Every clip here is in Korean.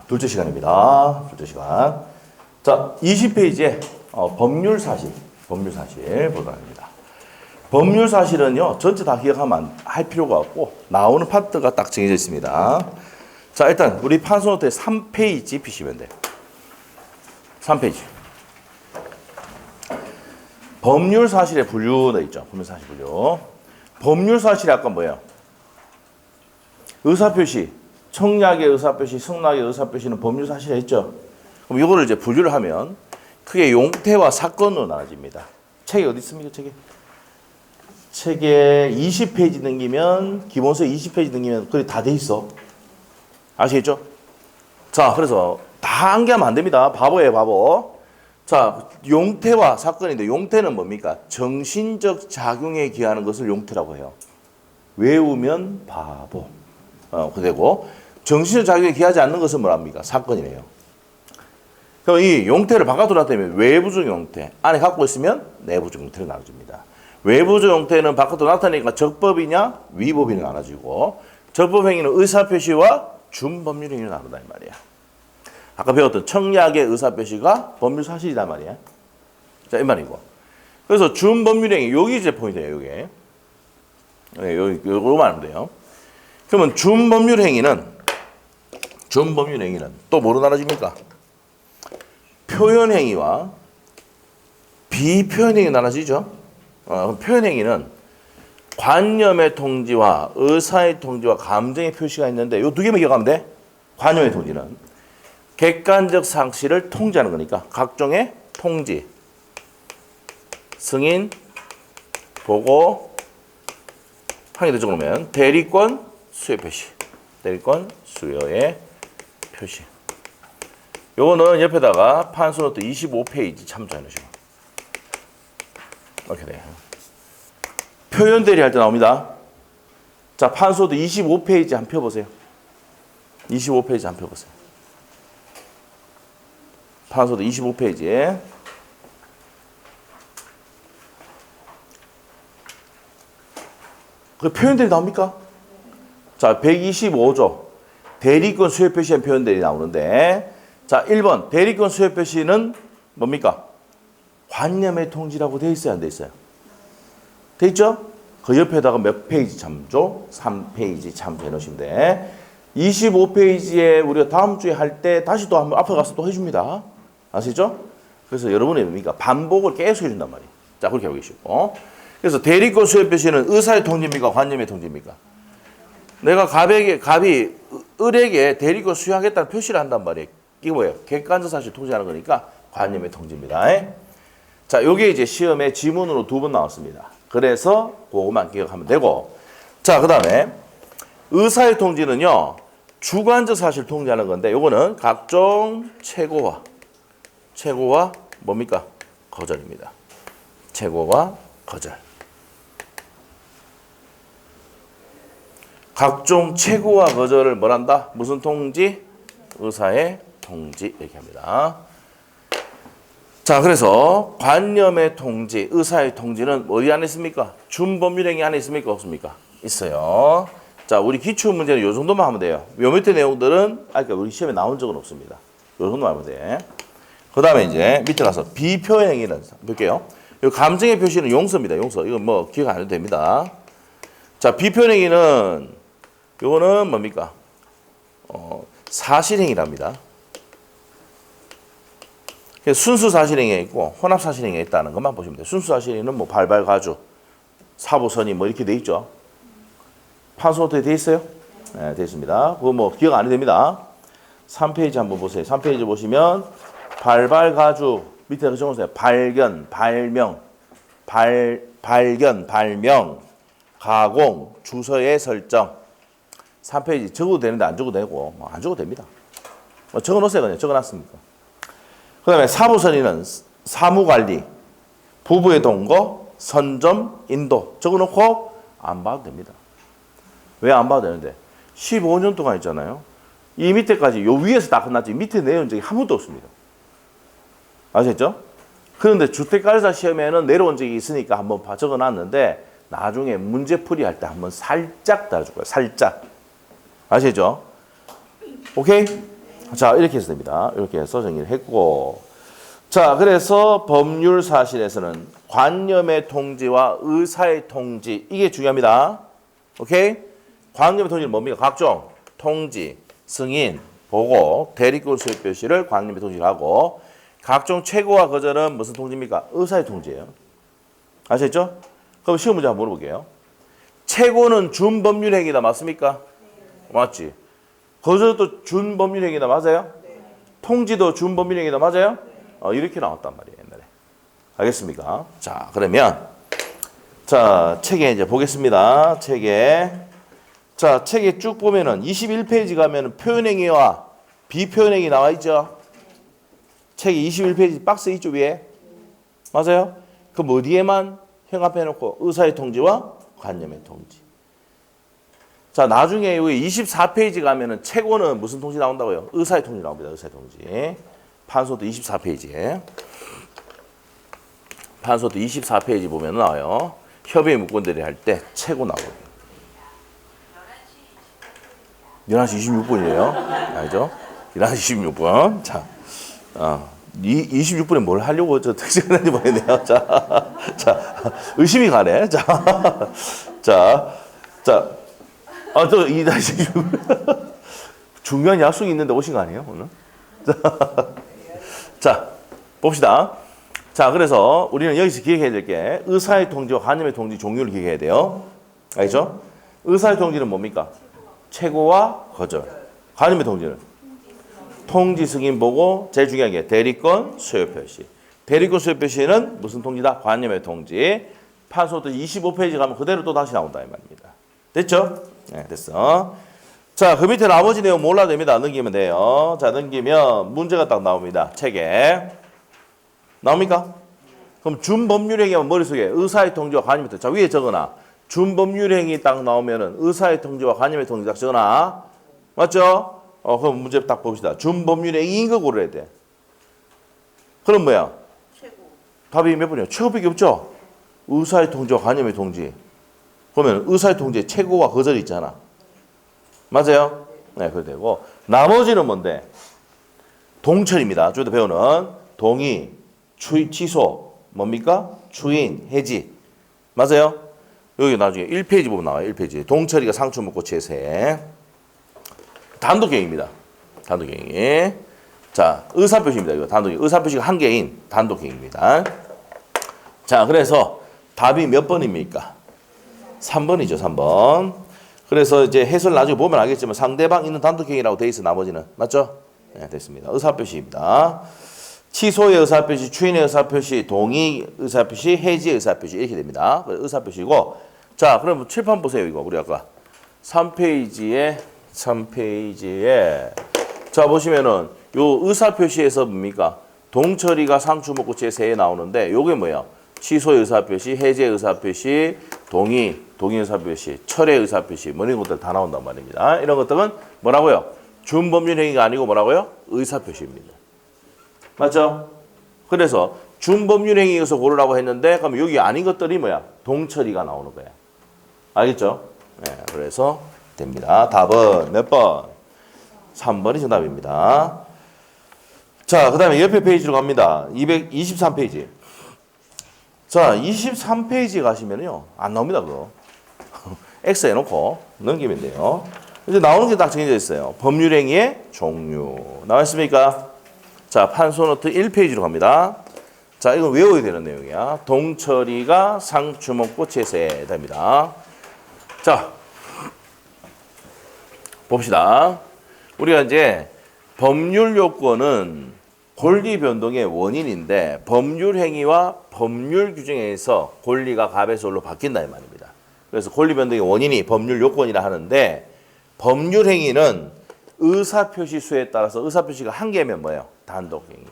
둘째 시간입니다. 둘째 시간. 자, 20페이지에 법률 사실 보도록 합니다. 법률 사실은요, 전체 다 기억하면 할 필요가 없고, 나오는 파트가 딱 정해져 있습니다. 자, 일단, 우리 판소노트에 3페이지 피시면 돼요. 3페이지. 법률 사실의 분류가 있죠. 법률 사실 분류. 법률 사실이 아까 뭐예요? 의사표시. 청약의 의사표시, 승낙의 의사표시는 법률 사실에 있죠. 그럼 이거를 이제 분류를 하면 크게 용태와 사건으로 나눠집니다. 책이 어디 있습니까? 책에 20페이지 넘기면, 기본서 20페이지 넘기면 그게 다 돼 있어. 아시겠죠? 자, 그래서 다 암기하면 안 됩니다. 바보예요, 바보. 자, 용태와 사건인데, 용태는 뭡니까? 정신적 작용에 기하는 것을 용태라고 해요. 외우면 바보. 그되고 정신적 작용에 기하지 않는 것은 뭐랍니까? 사건이래요. 그럼 이 용태를 바깥으로 나타내면 외부적 용태, 안에 갖고 있으면 내부적 용태로 나눠집니다. 외부적 용태는 바깥으로 나타내니까 적법이냐 위법이냐 나눠지고, 적법행위는 의사표시와 준법률행위로 나눈다 이 말이야. 아까 배웠던 청약의 의사표시가 법률사실이다 말이야. 자, 이 말이고. 그래서 준법률행위, 여기 이제 포인트예요. 요게. 네, 요거만 하면 돼요. 그러면 준법률행위는 또 뭐로 나눠집니까? 표현행위와 비표현행위 나눠지죠. 표현행위는 관념의 통지와 의사의 통지와 감정의 표시가 있는데, 요 두 개만 기억하면 돼. 관념의 통지는 객관적 상실을 통지하는 거니까 각종의 통지, 승인, 보고, 하게 되죠. 그러면 대리권 수요 표시, 대리권 수요의 표시. 요거는 옆에다가 판소노트 25페이지 참조해 놓으시고. 이렇게 돼요. 표현 대리 할 때 나옵니다. 자, 판소노트 25페이지 한번 펴보세요. 25페이지 한번 펴보세요. 판소노트 25페이지에 그 표현 대리 나옵니까? 자, 125조 대리권 수요 표시한 표현 대리 나오는데, 자, 1번 대리권 수요 표시는 뭡니까? 관념의 통지라고 돼 있어요, 안 돼 있어요? 돼 있죠? 그 옆에다가 몇 페이지 참조? 3페이지 참조해 놓으시면 돼. 25페이지에 우리가 다음 주에 할 때 다시 또 한번 앞에 가서 또 해줍니다. 아시죠? 그래서 여러분이 뭡니까? 반복을 계속 해준단 말이에요. 자, 그렇게 하고 계시고. 그래서 대리권 수요 표시는 의사의 통지입니까? 관념의 통지입니까? 내가 갑이 을에게 대리권 수여하겠다는 표시를 한단 말이에요. 이게 뭐예요? 객관적 사실 통지하는 거니까 관념의 통지입니다. 자, 요게 이제 시험에 지문으로 2번 나왔습니다. 그래서 그거만 기억하면 되고. 자, 그 다음에 의사의 통지는요, 주관적 사실 통지하는 건데, 요거는 각종 최고와 뭡니까? 거절입니다. 최고와 거절. 각종 최고와 거절을 뭐란다? 무슨 통지? 의사의 통지. 이렇게 합니다. 자, 그래서 관념의 통지, 의사의 통지는 어디 안에 있습니까? 준법률행위 안에 있습니까? 없습니까? 있어요. 자, 우리 기출 문제는 요 정도만 하면 돼요. 요 밑에 내용들은 그러니까 우리 시험에 나온 적은 없습니다. 요 정도만 하면 돼. 그 다음에 이제 밑에 가서 비표현행위는 볼게요. 요 감정의 표시는 용서입니다. 용서. 이건 뭐 기억 안 해도 됩니다. 자, 비표현행위는 요거는 뭡니까? 사실행위랍니다. 순수 사실행위가 있고 혼합 사실행위가 있다는 것만 보시면 돼요. 순수 사실행위는 뭐 발발 가주, 사보선이 뭐 이렇게 돼 있죠. 판소노트에 돼 있어요? 네, 돼 있습니다. 그거 뭐 기억 안 해도 됩니다. 3페이지 한번 보세요. 3페이지 보시면 발발 가주 밑에 적어주세요. 발견, 발명, 가공, 주소의 설정. 3페이지 적어도 되는데 안 적어도 되고, 안 적어도 됩니다. 적어 놓으세요. 그냥 적어놨습니까? 그 다음에 사부선의는 사무관리, 부부의 동거, 선점, 인도. 적어 놓고 안 봐도 됩니다. 왜 안 봐도 되는데? 15년 동안 있잖아요. 이 밑에까지, 요 위에서 다 끝났지. 밑에 내려온 적이 한 번도 없습니다. 아셨죠? 그런데 주택가이사 시험에는 내려온 적이 있으니까 한번 적어 놨는데, 나중에 문제풀이 할 때 한번 살짝 달아줄 거예요. 살짝. 아시죠? 오케이? 자, 이렇게 해서 됩니다. 이렇게 해서 정리를 했고. 자, 그래서 법률 사실에서는 관념의 통지와 의사의 통지, 이게 중요합니다. 오케이? 관념의 통지는 뭡니까? 각종 통지, 승인, 보고, 대리권 수요 표시를 관념의 통지를 하고, 각종 최고와 거절은 무슨 통지입니까? 의사의 통지예요. 아셨죠? 그럼 시험 문제 한번 물어볼게요. 최고는 준법률행위다, 맞습니까? 맞지? 거절도 준법률행위다, 맞아요? 통지도 준법률행위다, 맞아요? 이렇게 나왔단 말이에요, 옛날에. 알겠습니까? 자, 그러면 자, 책에 이제 보겠습니다. 책에. 자, 책에 쭉 보면은 21페이지 가면은 표현행위와 비표현행위 나와 있죠? 책에 21페이지 박스 있죠, 위에? 맞아요? 그럼 어디에만 형합해 놓고 의사의 통지와 관념의 통지. 자, 나중에 여기 24페이지 가면은 최고는 무슨 통지 나온다고요? 의사의 통지 나옵니다. 의사의 통지. 판소도 24페이지에. 판소도 24페이지 보면 나와요. 협의 무권들이 할 때 최고 나오거든요. 11시 26분이에요. 알죠? 11시 26분. 자, 26분에 뭘 하려고 저 특징하는지 모르겠네요. 자, 의심이 가네. 자, 또 2-6. 중요한 약속이 있는데 오신 거 아니에요, 오늘? 자, 봅시다. 자, 그래서 우리는 여기서 기억해야 될 게 의사의 통지와 관념의 통지 종류를 기억해야 돼요. 알죠? 의사의 통지는 뭡니까? 최고와 거절. 관념의 통지는 통지 승인 보고 제일 중요한 게 대리권 수요 표시. 대리권 수요 표시는 무슨 통지다? 관념의 통지. 판소도 25페이지 가면 그대로 또 다시 나온다 이 말입니다. 됐죠? 네, 됐어. 자, 그 밑에 나머지 내용 몰라도 됩니다. 넘기면 돼요. 자, 넘기면 문제가 딱 나옵니다. 책에. 나옵니까? 그럼 준법률행위하면 머릿속에 의사의 통지와 관념의 통지. 자, 위에 적어놔. 준법률행위 딱 나오면은 의사의 통지와 관념의 통지 딱 적어놔. 맞죠? 그럼 문제 딱 봅시다. 준법률행위인 거 고르야 돼. 그럼 뭐야? 최고. 답이 몇 번이요? 최고밖에 없죠? 의사의 통지와 관념의 통지. 그러면 의사의 통지에 최고와 거절이 있잖아. 맞아요? 네, 그래 되고. 나머지는 뭔데? 동철입니다. 저희도 배우는 동의, 취소, 뭡니까? 추인, 해지. 맞아요? 여기 나중에 1페이지 보면 나와요. 1페이지. 동철이가 상추 먹고 채세. 단독행위입니다. 단독행위. 자, 의사표시입니다. 이거 단독행위. 의사표시가 한 개인 단독행위입니다. 자, 그래서 답이 몇 번입니까? 3번이죠, 3번. 그래서 이제 해설 나중에 보면 알겠지만 상대방 있는 단독행위라고 돼 있어, 나머지는. 맞죠? 네, 됐습니다. 의사표시입니다. 취소의 의사표시, 추인의 의사표시, 동의 의사표시, 해지 의사표시 이렇게 됩니다. 의사표시고. 자, 그럼 칠판 보세요, 이거. 우리 아까 3페이지에 자, 보시면은 요 의사표시에서 뭡니까? 동철이가 상추 먹고 제세에 나오는데 요게 뭐야? 취소의 의사표시, 해지의 의사표시, 동의 의사표시, 철의 의사표시 뭐 이런 것들 다 나온단 말입니다. 이런 것들은 뭐라고요? 준법률행위가 아니고 뭐라고요? 의사표시입니다. 맞죠? 그래서 준법률행위에서 고르라고 했는데 그럼 여기 아닌 것들이 뭐야? 동철이가 나오는 거야. 알겠죠? 네, 그래서 됩니다. 답은 몇 번? 3번이 정답입니다. 자, 그 다음에 옆에 페이지로 갑니다. 223페이지. 자, 23페이지 가시면요. 안 나옵니다, 그거. X 해놓고 넘기면 돼요. 이제 나오는 게 딱 정해져 있어요. 법률행위의 종류. 나와 있습니까? 자, 판소노트 1페이지로 갑니다. 자, 이건 외워야 되는 내용이야. 동철이가 상추 먹고 채세 됩니다. 자, 봅시다. 우리가 이제 법률 요건은 권리 변동의 원인인데 법률 행위와 법률 규정에서 권리가 갑에서 로 바뀐다 이 말입니다. 그래서 권리 변동의 원인이 법률 요건이라 하는데 법률 행위는 의사표시 수에 따라서 의사표시가 한 개면 뭐예요? 단독 행위.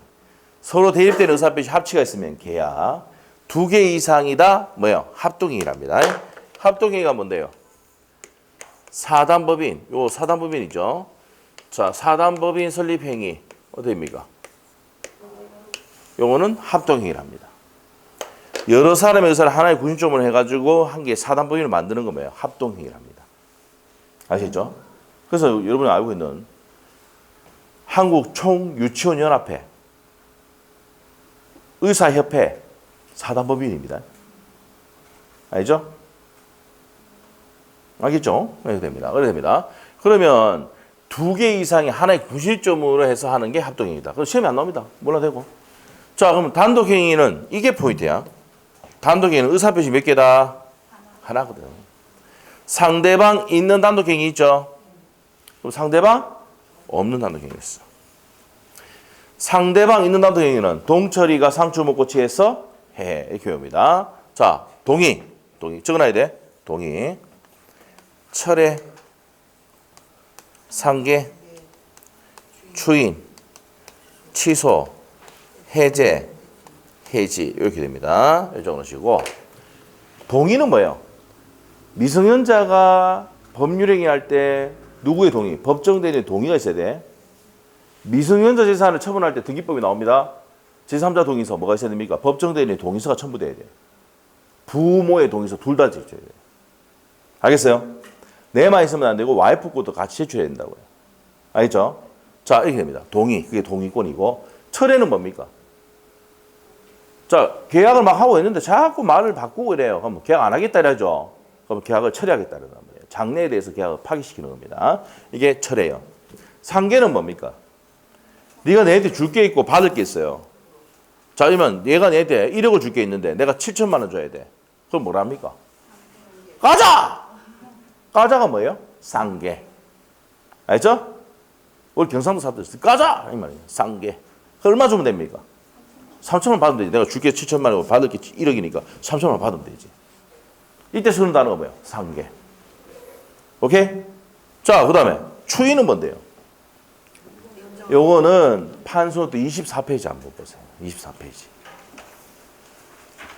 서로 대립되는 의사표시 합치가 있으면 개야. 두 개 이상이다 뭐예요? 합동행위랍니다. 합동행위가 뭔데요? 사단법인. 요 사단법인이죠. 자, 사단법인 설립행위 어디입니까? 요거는 합동행위랍니다. 여러 사람의 의사를 하나의 군인점으로 해가지고 한 개의 사단법인을 만드는 거 뭐예요? 합동행위랍니다. 아시죠? 그래서 여러분이 알고 있는 한국 총유치원연합회, 의사협회 사단법인입니다. 알죠? 알겠죠? 이렇게 됩니다. 그렇게 됩니다. 그러면 2개 이상이 하나의 구실점으로 해서 하는 게 합동행위다. 그럼 시험에 안 나옵니다. 몰라도 되고. 자, 그럼 단독행위는 이게 포인트야. 단독행위는 의사표시 몇 개다? 하나거든. 상대방 있는 단독행위 있죠? 그럼 상대방 없는 단독행위 있어. 상대방 있는 단독행위는 동철이가 상추 먹고 취해서 해. 이렇게 외웁니다. 자, 동의. 적어놔야 돼. 동의. 철회. 상계. 추인. 취소. 해제. 해지. 이렇게 됩니다. 이렇게 적어놓으시고. 동의는 뭐예요? 미성년자가 법률행위 할 때 누구의 동의? 법정 대리인의 동의가 있어야 돼. 미성년자 재산을 처분할 때 등기법이 나옵니다. 제3자 동의서 뭐가 있어야 됩니까? 법정 대리인의 동의서가 첨부돼야 돼. 부모의 동의서 둘 다 제출해야 돼. 알겠어요? 내만 있으면 안 되고 와이프 것도 같이 제출해야 된다고요. 알겠죠? 자, 이렇게 됩니다. 동의. 그게 동의권이고. 철회는 뭡니까? 자, 계약을 막 하고 있는데 자꾸 말을 바꾸고 이래요. 그럼 계약 안 하겠다 이러죠. 그럼 계약을 철회하겠다 이러는 거예요. 장래에 대해서 계약을 파기시키는 겁니다. 이게 철회예요. 상계는 뭡니까? 네가 내한테 줄 게 있고 받을 게 있어요. 자, 그러면 얘가 내한테 1억을 줄 게 있는데 내가 7천만 원 줘야 돼. 그럼 뭐라 합니까? 가자! 가자가 뭐예요? 상계. 알죠? 우리 경상도 사람들 가자! 이 말이에요. 상계. 얼마 주면 됩니까? 3천만 원 받으면 되지. 내가 줄게 7천만 원, 받을 게 1억이니까 3천만 원 받으면 되지. 이때 쓰는 단어가 뭐예요? 상계. 오케이? 자, 그 다음에 추인은 뭔데요? 요거는 판소노트 24페이지 한번 보세요. 24페이지.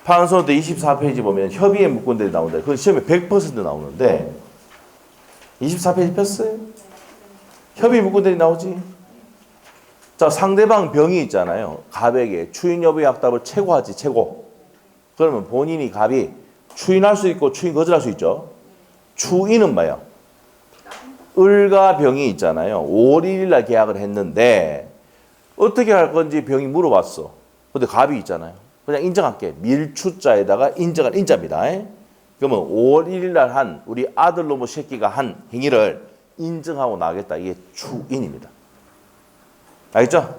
판소노트 24페이지 보면 협의의 무권들이 나온다. 그건 시험에 100% 나오는데 24페이지 폈어요? 협의 무권들이 나오지? 자, 상대방 병이 있잖아요. 갑에게 추인 여부의 약답을 최고하지, 최고. 그러면 본인이 갑이 추인할 수 있고 추인 거절할 수 있죠. 추인은 뭐예요? 을과 병이 있잖아요. 5월 1일 날 계약을 했는데 어떻게 할 건지 병이 물어봤어. 근데 갑이 있잖아요. 그냥 인정할게. 밀추자에다가 인정한 인자입니다. 그러면 5월 1일 날 한 우리 아들놈의 새끼가 한 행위를 인정하고 나가겠다. 이게 추인입니다. 알겠죠?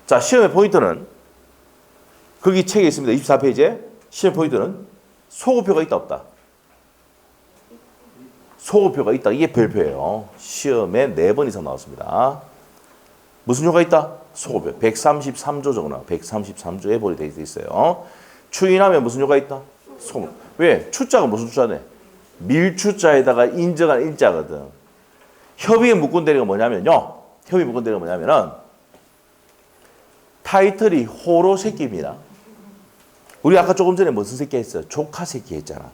자, 시험의 포인트는 거기 책에 있습니다. 24페이지에 시험 포인트는 소급표가 있다 없다. 소급표가 있다. 이게 별표예요. 시험에 4번 이상 나왔습니다. 무슨 효가 있다? 소급표. 133조 적어놔. 133조에 볼이 되어 있어요. 추인하면 무슨 효가 있다? 소급. 왜? 추자가 무슨 추자네? 밀추자에다가 인정한 인자거든. 협의의 무권대리가 뭐냐면요. 협의 무권대리가 뭐냐면은 타이틀이 호로 새끼입니다. 우리 아까 조금 전에 무슨 새끼 했어요? 조카 새끼 했잖아.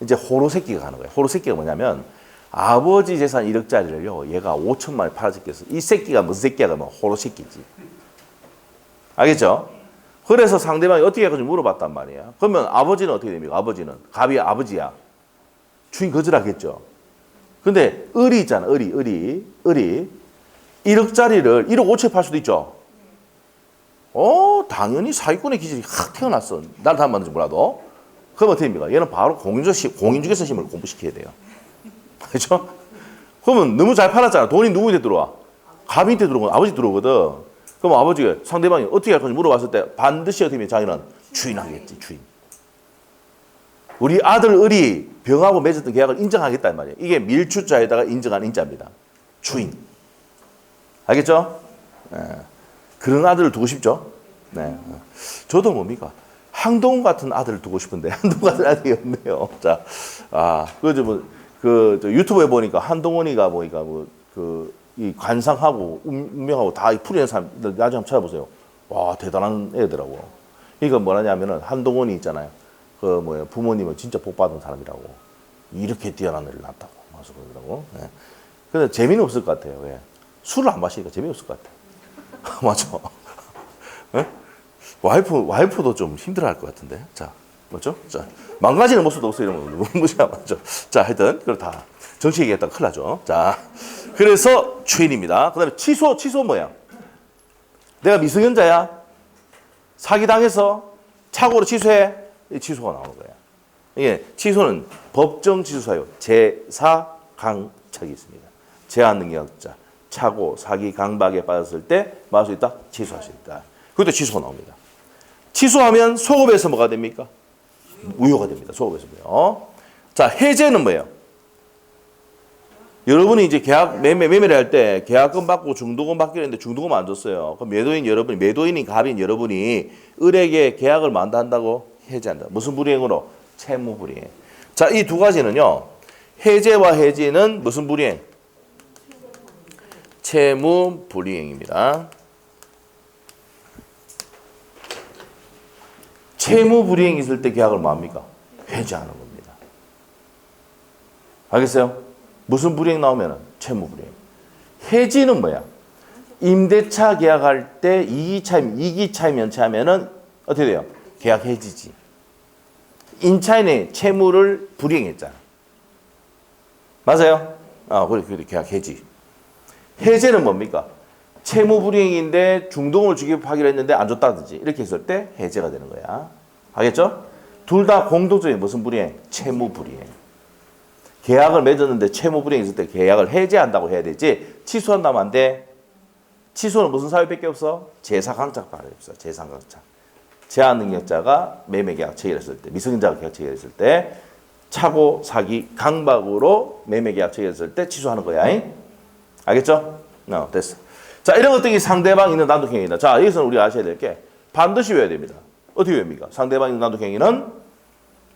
이제 호로 새끼가 가는 거예요. 호로 새끼가 뭐냐면 아버지 재산 1억짜리를요. 얘가 5천만 원에 팔아줬겠어. 이 새끼가 무슨 새끼야? 그러면 호로 새끼지. 알겠죠? 그래서 상대방이 어떻게 할 건지 물어봤단 말이야. 그러면 아버지는 어떻게 됩니까? 아버지는. 갑이 아버지야. 주인 거절하겠죠. 근데 을이 있잖아. 을이. 1억짜리를 1억 5천에 팔 수도 있죠. 당연히 사기꾼의 기질이 확 태어났어. 날 다음 만든지 몰라도. 그럼 어떻게 됩니까? 얘는 바로 공인중개사 시험을 공부시켜야 돼요. 그렇죠? 그러면 너무 잘 팔았잖아. 돈이 누구한테 들어와? 갑인한테 들어오고 아버지 들어오거든. 그럼 아버지가 상대방이 어떻게 할 건지 물어봤을 때 반드시 어떻게 하면 자기는 주인하겠지. 주인. 우리 아들 을이 병하고 맺었던 계약을 인정하겠다 이 말이에요. 이게 밀추자에다가 인정한 인자입니다. 주인. 알겠죠? 네. 그런 아들을 두고 싶죠? 네. 저도 뭡니까? 한동훈 같은 아들을 두고 싶은데 한동훈 같은 아들이 없네요. 자, 저 유튜브에 보니까 한동훈이가 보니까 이 관상하고 운명하고 다 풀이하는 사람 나중에 한번 찾아보세요. 와, 대단한 애더라고. 그러니까 뭐냐면은 한동훈이 있잖아요. 부모님은 진짜 복 받은 사람이라고. 이렇게 뛰어난 애를 낳았다고. 맞아 그러더라고. 네. 근데 재미는 없을 것 같아요. 왜? 술을 안 마시니까 재미없을 것 같아. 맞아. 네? 와이프도 좀 힘들어할 것 같은데. 자, 맞죠? 자, 망가지는 모습도 없어 이러면 무시하면 맞죠? 자, 하여튼 그렇다. 정치 얘기했다가 큰일 나죠. 자, 그래서 추인입니다. 그다음에 취소 뭐야? 내가 미성년자야. 사기당해서 착오로 취소해. 이 취소가 나오는 거야. 이게 취소는 법정 취소사유 제4강착이 있습니다. 제한능력자, 착오, 사기, 강박에 빠졌을 때 뭐 할 수 있다? 취소할 수 있다. 그것도 취소가 나옵니다. 취소하면 소급에서 뭐가 됩니까? 무효가 됩니다. 소급에서 무효. 자, 해제는 뭐예요? 여러분이 이제 계약 매매를 할 때 계약금 받고 중도금 받기로 했는데 중도금 안 줬어요. 그럼 매도인이 갑인 여러분이 을에게 계약을 만다한다고 해제한다. 무슨 불이행으로? 채무 불이행. 자, 이 두 가지는요. 해제와 해지는 무슨 불이행? 채무 불이행입니다. 채무 불이행이 있을 때 계약을 뭐 합니까? 해제하는 겁니다. 알겠어요? 무슨 불이행 나오면은 채무 불이행. 해지는 뭐야? 임대차 계약할 때 이기 차임 연체하면은 어떻게 돼요? 계약 해지지. 인차인의 채무를 불이행했잖아. 맞아요? 그래 계약 해지. 해제는 뭡니까? 채무 불이행인데 중도금을 주기하기로 했는데 안 줬다든지 이렇게 했을 때 해제가 되는 거야. 알겠죠? 둘 다 공통적인 무슨 불이행? 채무 불이행. 계약을 맺었는데 채무 불이행 있을 때 계약을 해제한다고 해야 되지 취소한다면 안 돼. 취소는 무슨 사유밖에 없어? 제4강착밖에 없어. 제3강착. 제한능력자가 매매계약 체결했을 때, 미성년자가 계약 체결했을 때, 착오, 사기, 강박으로 매매계약 체결했을 때 취소하는 거야. 알겠죠? 됐어. 자, 이런 것들이 상대방 있는 단독행위다. 자, 여기서는 우리가 아셔야 될 게 반드시 외워야 됩니다. 어떻게 외웁니까? 상대방 있는 단독행위는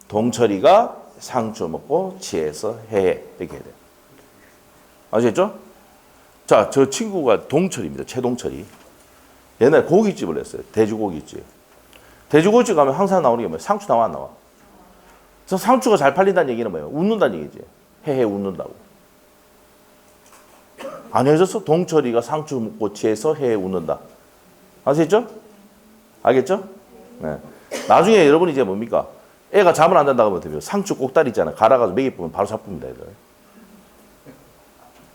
동철이가 상주 먹고 취해서 해해. 이렇게 해야 돼요. 아시겠죠? 자, 저 친구가 동철입니다. 최동철이. 옛날에 고깃집을 했어요. 돼지고깃집. 돼지고깃집 가면 항상 나오는 게 뭐예요? 상추 나와 안 나와? 그래서 상추가 잘 팔린다는 얘기는 뭐예요? 웃는다는 얘기지. 해해 웃는다고. 안 헤어졌어? 동철이가 상추 먹고 취해서 해해 웃는다. 아시겠죠? 알겠죠? 네. 나중에 여러분이 이제 뭡니까? 애가 잠을 안 잔다고 하면 상추 꼭다리 있잖아. 갈아가지고 먹이 뿌면 바로 잡힙니다. 애들.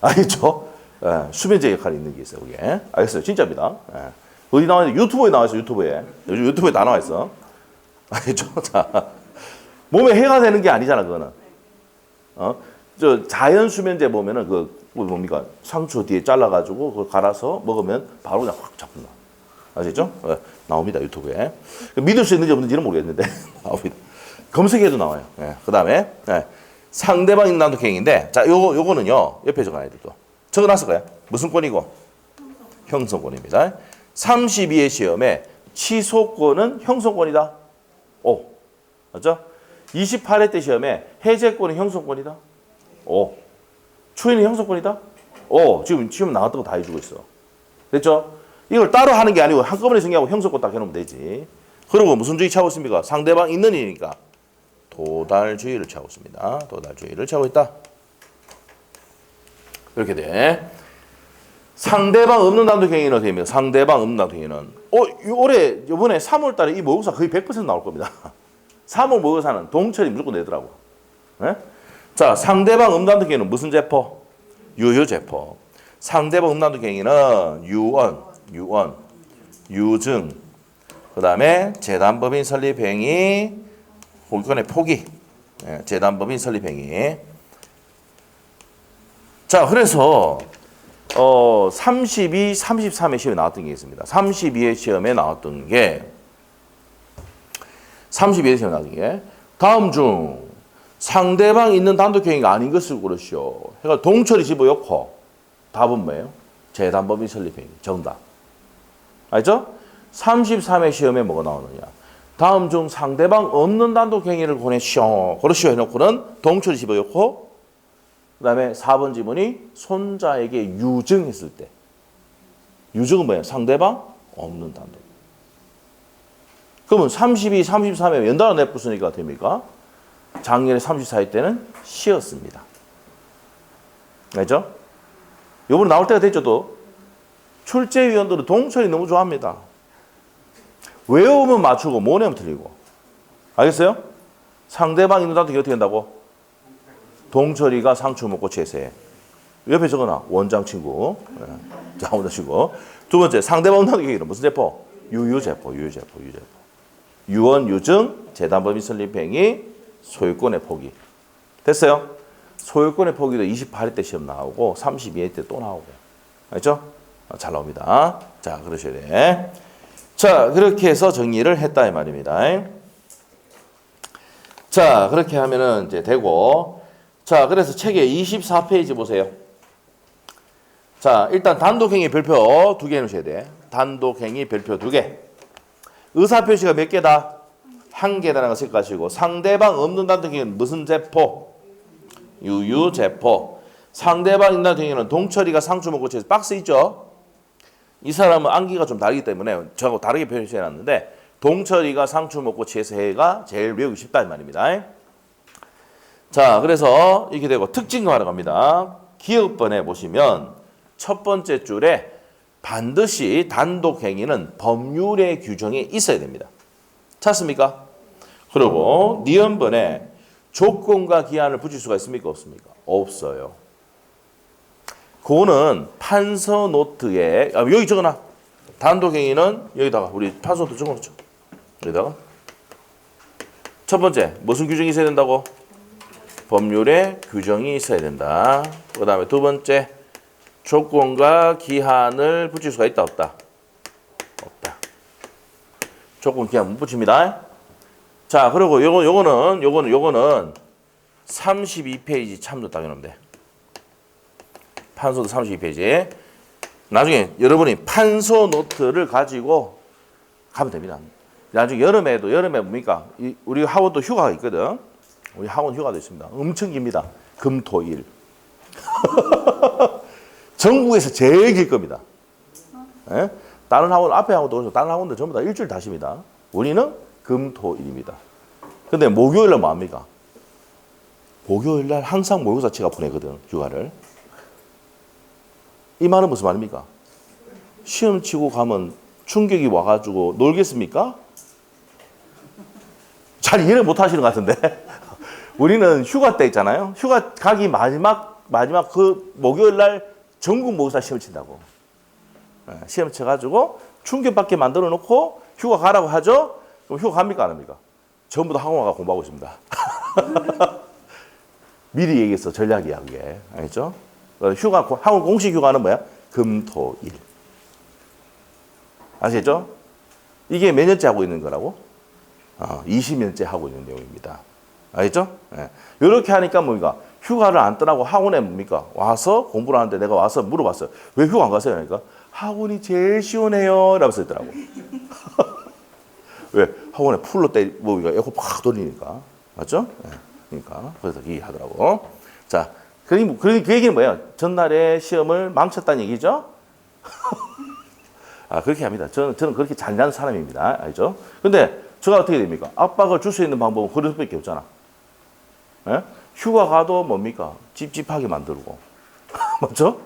알겠죠? 네. 수면제 역할이 있는 게 있어요. 그게. 알겠어요? 진짜입니다. 네. 어디 나와 있는 유튜브에 나와 있어. 유튜브에. 요즘 유튜브에 다 나와 있어. 알겠죠? 자, 몸에 해가 되는 게 아니잖아. 그거는. 저 자연 수면제 보면은 뭡니까? 상추 뒤에 잘라가지고 그걸 갈아서 먹으면 바로 그냥 확 잡힌다. 아시죠? 네. 나옵니다. 유튜브에. 믿을 수 있는지 없는지는 모르겠는데 나옵니다. 검색해도 나와요. 네. 그 다음에 상대방 있는 단독행위인데 자, 요거는요. 옆에 적어놔야 돼. 또 적어놨을 거야. 무슨 권이고? 형성권입니다. 32회 시험에 취소권은 형성권이다. 오. 맞죠? 28회 때 시험에 해제권은 형성권이다. 오. 추인은 형성권이다. 오. 지금 시험 나왔던 거 다 해주고 있어. 됐죠? 이걸 따로 하는 게 아니고 한꺼번에 생각하고 형성권 딱 해놓으면 되지. 그리고 무슨 주의 취하고 있습니까? 상대방 있는 이니까 도달주의를 취하고 있습니다. 도달주의를 취하고 있다. 이렇게 돼. 상대방 없는 단독행위는 어떻게 됩니까? 상대방 없는 단독행위는 올해 이번에 3월 달에 이 모의고사 거의 100% 나올 겁니다. 3월 모의고사는 동철이 무조건 내더라고. 네? 자, 상대방 없는 단독행위는 무슨 제포? 유효제포. 상대방 없는 단독행위는 유언, 유증, 그 다음에 재단법인 설립행위, 이건의 포기, 재단법인 설립행위. 자, 그래서 32, 33회 시험에 나왔던 게 있습니다. 32회 시험에 나왔던 게 다음 중 상대방 있는 단독행위가 아닌 것을 고르시오. 그러니까 동철이 집어넣고 답은 뭐예요? 재단법인 설립행위. 정답. 알죠? 33회 시험에 뭐가 나오느냐. 다음 중 상대방 없는 단독행위를 고르시오 해놓고는 동철이 집어넣고 그 다음에 4번 지문이 손자에게 유증했을 때. 유증은 뭐예요? 상대방 없는 단독. 그러면 32, 33회 연달아 내부수니까 됩니까? 작년에 34회 때는 쉬었습니다. 알죠? 요번에 나올 때가 됐죠, 또. 출제위원들은 동철이 너무 좋아합니다. 외우면 맞추고, 못 내면 틀리고. 알겠어요? 상대방 있는 단독이 어떻게 된다고? 동철이가 상추 먹고 채세. 옆에 적어놔. 원장 친구. 자, 원장 친구. 두 번째, 상대방 음란도 경위는 무슨 제포? 유유제포. 유언, 유증, 재단법인 설립 행위, 소유권의 포기. 됐어요? 소유권의 포기도 28회 때 시험 나오고 32회 때 또 나오고. 알죠? 잘 나옵니다. 자, 그러셔야 돼. 자, 그렇게 해서 정리를 했다 이 말입니다. 자, 그렇게 하면은 이제 되고. 자, 그래서 책의 24페이지 보세요. 자, 일단 단독행위 별표 2개 해놓으셔야 돼. 단독행위 별표 2개. 의사표시가 몇 개다? 1개다라는 거 생각하시고, 상대방 없는 단독행위는 무슨 제포? 유유제포. 상대방 있는 단독행위는 동철이가 상추 먹고 채서 박스 있죠? 이 사람은 암기가 좀 다르기 때문에 저하고 다르게 표시해놨는데, 동철이가 상추 먹고 취해서 해가 제일 외우기 쉽다 이 말입니다. 자, 그래서 이렇게 되고 특징화로 갑니다. 기억번에 보시면 첫 번째 줄에 반드시 단독행위는 법률의 규정에 있어야 됩니다. 찾습니까? 그리고 니은번에 조건과 기한을 붙일 수가 있습니까? 없습니까? 없어요. 그거는 판서 노트에 여기 적어놔. 단독행위는 여기다가 우리 판서 노트 적어놓죠. 여기다가 첫 번째 무슨 규정이 있어야 된다고? 법률의 규정이 있어야 된다. 그 다음에 두 번째 조건과 기한을 붙일 수가 있다 없다? 없다. 조건 기한 못 붙입니다. 자, 그리고 요거는 32페이지 참조 딱 해놓으면 돼. 판소도 32페이지. 나중에 여러분이 판소 노트를 가지고 가면 됩니다. 나중에 여름에 뭡니까? 우리 학원도 휴가가 있거든. 우리 학원 휴가도 있습니다. 엄청 깁니다. 금, 토, 일. 전국에서 제일 길 겁니다. 예? 다른 학원, 앞에 학원도 다른 학원들 전부 다 일주일 다 쉽니다. 우리는 금, 토, 일입니다. 근데 목요일날 뭐 합니까? 목요일날 항상 모의고사치가 보내거든, 휴가를. 이 말은 무슨 말입니까? 시험 치고 가면 충격이 와가지고 놀겠습니까? 잘 이해를 못 하시는 것 같은데. 우리는 휴가 때 있잖아요. 휴가 가기 마지막 그 목요일날 전국 모의고사 시험 친다고. 시험 쳐가지고 충격받게 만들어 놓고 휴가 가라고 하죠? 그럼 휴가 갑니까? 안 합니까? 전부 다 학원 가서 공부하고 있습니다. 미리 얘기했어. 전략이야, 그게. 알겠죠? 학원 공식 휴가는 뭐야? 금, 토, 일. 아시겠죠? 이게 몇 년째 하고 있는 거라고? 20년째 하고 있는 내용입니다. 알겠죠? 예. 이렇게 하니까 뭡니까? 휴가를 안 떠나고 학원에 뭡니까? 와서 공부를 하는데 내가 와서 물어봤어요. 왜 휴가 안 가세요? 그러니까 학원이 제일 시원해요. 라면서 했더라고. 왜? 학원에 풀로 에어컨 팍 돌리니까. 맞죠? 예. 그러니까. 그래서 얘기하더라고. 자, 그 얘기는 뭐예요? 전날에 시험을 망쳤다는 얘기죠? 그렇게 합니다. 저는 그렇게 잘난 사람입니다. 알죠? 근데 제가 어떻게 됩니까? 압박을 줄 수 있는 방법은 그럴 수밖에 없잖아. 예? 휴가 가도 뭡니까? 찝찝하게 만들고. 맞죠?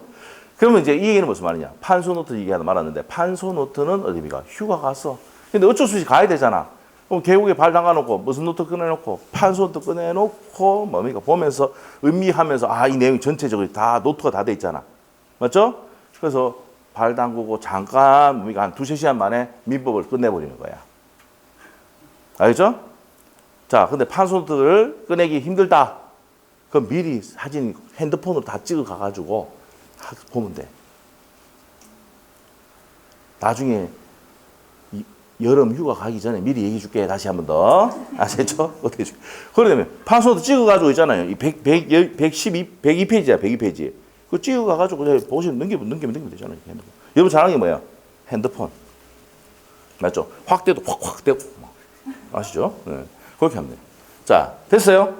그러면 이제 이 얘기는 무슨 말이냐? 판소 노트 얘기하다 말았는데, 판소 노트는 어디입니까? 휴가 갔어. 근데 어쩔 수 없이 가야 되잖아. 그럼 계곡에 발 담가놓고, 무슨 노트 꺼내놓고, 판소 노트 꺼내놓고, 뭡니까? 보면서, 음미하면서, 이 내용이 전체적으로 다, 노트가 다 돼 있잖아. 맞죠? 그래서 발 담그고 잠깐, 뭡니까? 한 2-3시간 만에 민법을 끝내버리는 거야. 알겠죠? 자, 근데 판소 노트를 꺼내기 힘들다. 그럼 미리 사진 핸드폰으로 다 찍어 가가지고 보면 돼. 나중에 여름 휴가 가기 전에 미리 얘기해 줄게. 다시 한 번 더. 아시겠죠? 어떻게 줄게. 그러면 판소 노트 찍어 가지고 있잖아요. 이 102페이지야, 102페이지. 그거 찍어 가가지고 보시면 넘기면 되잖아요. 핸드폰. 여러분 잘하는 게 뭐예요? 핸드폰. 맞죠? 확대도 확 되고. 아시죠? 네. 그렇게 하면 돼요. 자, 됐어요?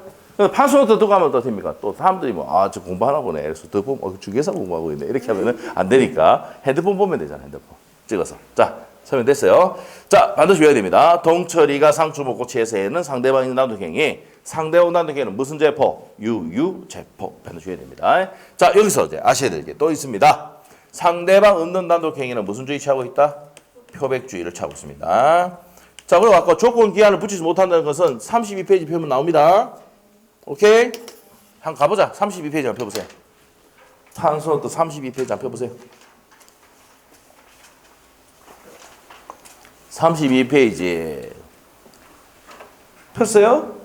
판소 노트 또 가면 또 됩니까? 또 사람들이 저 공부하나 보네. 그래서 더 보면, 중개사 공부하고 있네. 이렇게 하면은 안 되니까 핸드폰 보면 되잖아, 핸드폰. 찍어서. 자, 설명됐어요? 자, 반드시 외워야 됩니다. 동철이가 상추 먹고 취해서 해는 상대방이 있는 단독행위. 상대방 단독행위는 무슨 제포? 유유제포. 반드시 외워야 됩니다. 자, 여기서 이제 아셔야 될 게 또 있습니다. 상대방 없는 단독행위는 무슨 주의 취하고 있다? 표백주의를 취하고 있습니다. 자, 그리고 아까 조건 기한을 붙이지 못한다는 것은 32페이지 펴면 나옵니다. 오케이? 한번 가보자. 32페이지 한번 펴보세요. 판소 노트 32페이지 한번 펴보세요. 32페이지. 폈어요?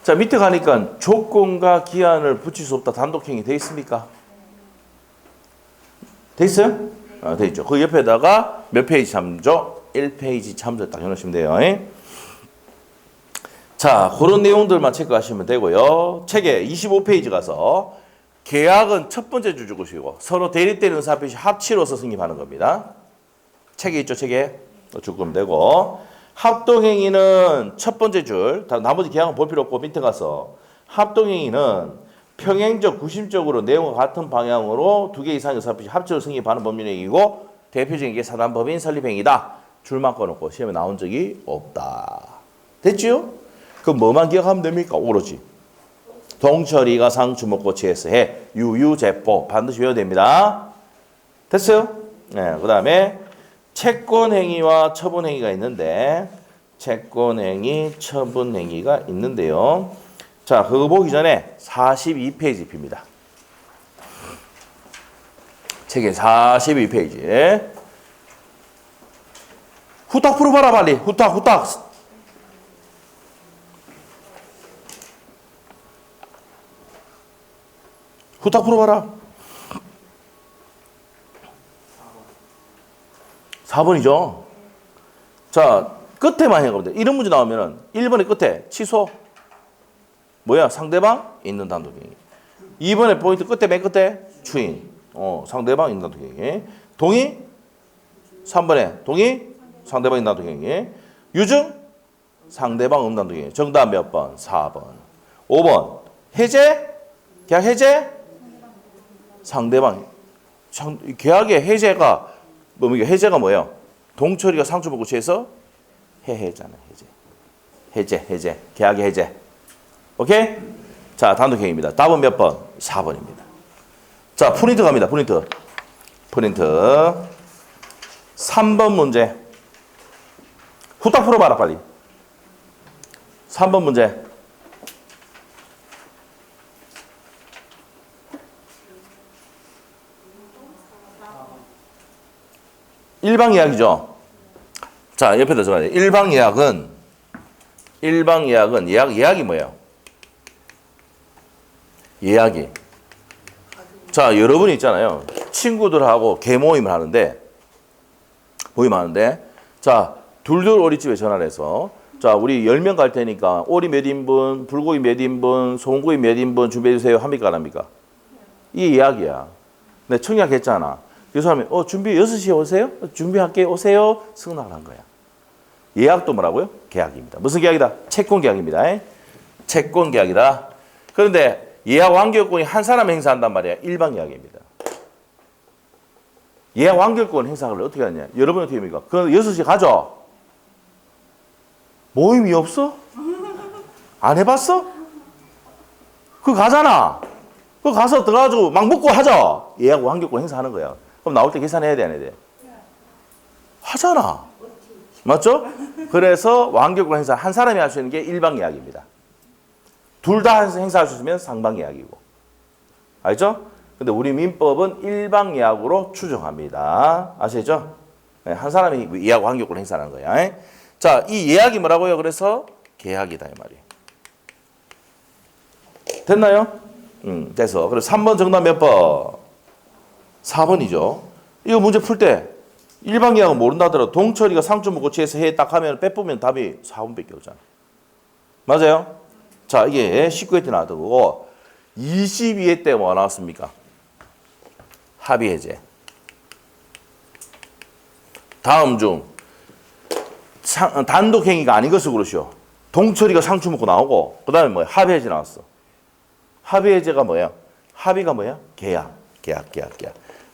자, 밑에 가니까 조건과 기한을 붙일 수 없다. 단독행위 돼 있습니까? 돼 있어요? 돼 있죠. 그 옆에다가 몇 페이지 참조? 1페이지 참조 딱 해놓으시면 돼요. 자, 그런 내용들만 체크하시면 되고요. 책에 25페이지 가서 계약은 첫 번째 줄 적으시고 서로 대립되는 의사표시 합치로서 승인하는 겁니다. 책에 있죠, 책에. 적으면 되고 합동행위는 첫 번째 줄, 나머지 계약은 볼 필요 없고 밑에 가서 합동행위는 평행적, 구심적으로 내용과 같은 방향으로 두 개 이상의 의사표시 합치로 승인하는 법률행위이고 대표적인 게 사단법인 설립행위다. 줄만 꺼놓고 시험에 나온 적이 없다. 됐지요? 그럼 뭐만 기억하면 됩니까? 오로지 동철이가 상추 먹고 취해서 해. 유유제법 반드시 외워야 됩니다. 됐어요? 네, 그 다음에 채권행위와 처분행위가 있는데 채권행위, 처분행위가 있는데요. 자, 그거 보기 전에 42페이지 핍니다. 책에 42페이지. 후딱 풀어봐라 빨리. 후딱. 후딱 풀어봐라. 4번이죠. 자, 끝에만 해보면 돼. 이런 문제 나오면은 1번의 끝에 취소. 뭐야? 상대방 있는 단독행위. 2번의 포인트 끝에 맨 끝에 추인. 상대방 있는 단독행위. 동의? 3번에 동의? 상대방 있는 단독행위. 유증? 상대방 없는 단독행위. 정답 몇 번? 4번. 5번. 해제? 계약 해제? 상대방. 계약의 해제가 해제가 뭐예요? 동철이가 상처 먹고 취해서 해제잖아. 해제. 계약의 해제. 오케이? 자, 단독행위입니다. 답은 몇 번? 4번입니다. 자, 프린트 갑니다. 프린트. 3번 문제. 후딱 풀어봐라 빨리. 3번 문제. 일방 예약이죠. 자, 옆에다 적어야 돼. 일방 예약은 예약이 뭐예요? 예약이. 자, 여러분이 있잖아요. 친구들하고 개모임을 하는데 자, 둘둘 오리집에 전화를 해서 자, 우리 10명 갈 테니까 오리 몇 인분, 불고기 몇 인분, 소고기 몇 인분 준비해 주세요. 합니까 안 합니까? 이게 예약이야. 내가 청약했잖아. 그 사람이 준비 6시에 오세요? 준비할게 오세요. 승낙을 한 거야. 예약도 뭐라고요? 계약입니다. 무슨 계약이다? 채권 계약입니다. 채권 계약이다. 그런데 예약 완결권이 한 사람 행사한단 말이야. 일방 예약입니다. 예약 완결권 행사를 어떻게 하냐? 여러분 어떻게 합니까? 그 6시에 가죠? 모임이 없어? 안 해봤어? 그거 가잖아. 그거 가서 들어가지고 막 먹고 하자. 예약 완결권 행사하는 거야. 그럼 나올 때 계산해야 돼, 안 해야 돼? 하잖아. 맞죠? 그래서 완결권 행사 한 사람이 할 수 있는 게 일방 예약입니다. 둘 다 행사할 수 있으면 상방 예약이고. 알죠? 근데 우리 민법은 일방 예약으로 추정합니다. 아시죠? 네, 한 사람이 예약 완결권 행사하는 거야. 자, 이 예약이 뭐라고요? 그래서 계약이다 이 말이에요. 됐나요? 돼서. 그래서 3번 정답 몇 번? 4번이죠. 이거 문제 풀 때 일방 예약은 모른다 하더라도 동철이가 상추 먹고 취해서 해 딱 하면 빼보면 답이 4번밖에 없잖아. 맞아요? 자, 이게 19회 때 나왔던 거고 22회 때 뭐가 나왔습니까? 합의 해제. 다음 중 단독 행위가 아닌 것을 고르시오. 동철이가 상추 먹고 나오고 그 다음에 뭐야? 합의 해제 나왔어. 합의 해제가 뭐야? 합의가 뭐야? 계약.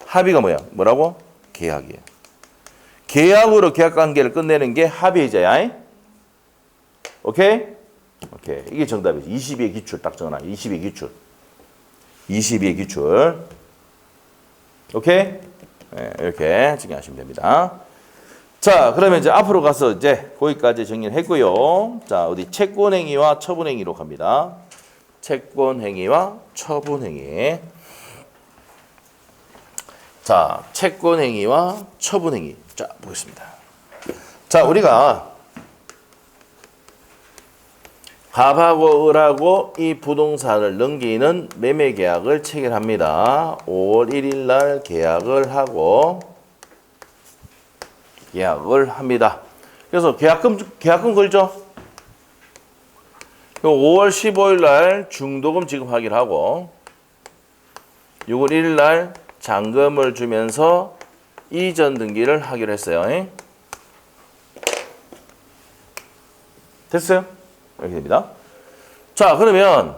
합의가 뭐야? 뭐라고? 계약이에요. 계약으로 계약 관계를 끝내는 게 합의 해제야. 오케이? 이게 정답이지. 22의 기출 딱 적어놔. 22의 기출. 22의 기출. 오케이? 네, 이렇게 정리하시면 됩니다. 자, 그러면 이제 앞으로 가서 이제 거기까지 정리를 했고요. 자, 어디 채권행위와 처분행위로 갑니다. 채권행위와 처분행위. 자, 채권행위와 처분행위. 자, 보겠습니다. 자, 우리가 갑하고 을하고 이 부동산을 넘기는 매매 계약을 체결합니다. 5월 1일 날 계약을 하고 계약을 합니다. 그래서 계약금 걸죠? 5월 15일 날 중도금 지급하기로 하고 6월 1일 날 잔금을 주면서 이전 등기를 하기로 했어요. 됐어요? 이렇게 됩니다. 자, 그러면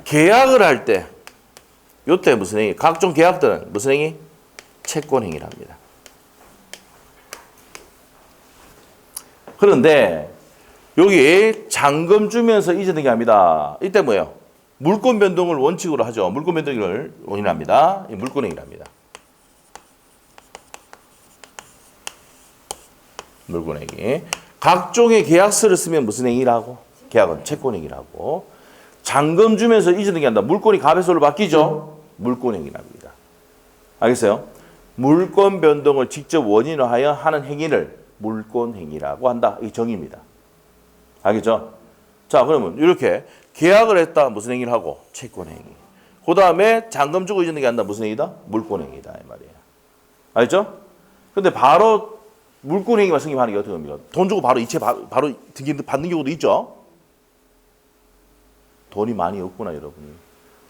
계약을 할 때 요때 무슨 행위? 각종 계약들은 무슨 행위? 채권 행위를 합니다. 그런데 여기 잔금 주면서 이전 등기합니다. 이때 뭐예요? 물권 변동을 원칙으로 하죠. 물권 변동을 원인합니다. 물권 행위를 합니다. 물권 행위. 각종의 계약서를 쓰면 무슨 행위라고? 계약은 채권 행위라고. 잔금 주면서 이전 등기한다. 물권이 갑에서로 바뀌죠. 물권 행위랍니다. 알겠어요? 물권 변동을 직접 원인화하여 하는 행위를 물권 행위라고 한다. 이 정의입니다. 알겠죠? 자, 그러면 이렇게 계약을 했다. 무슨 행위를 하고? 채권 행위. 그 다음에 잔금 주고 이전 등기한다. 무슨 행위다? 물권 행위다. 이 말이에요. 알죠? 근데 바로 물권 행위만 승인하는 게 어떻게 됩니까? 돈 주고 바로 이체 바로 등기 받는 경우도 있죠. 돈이 많이 없구나, 여러분이.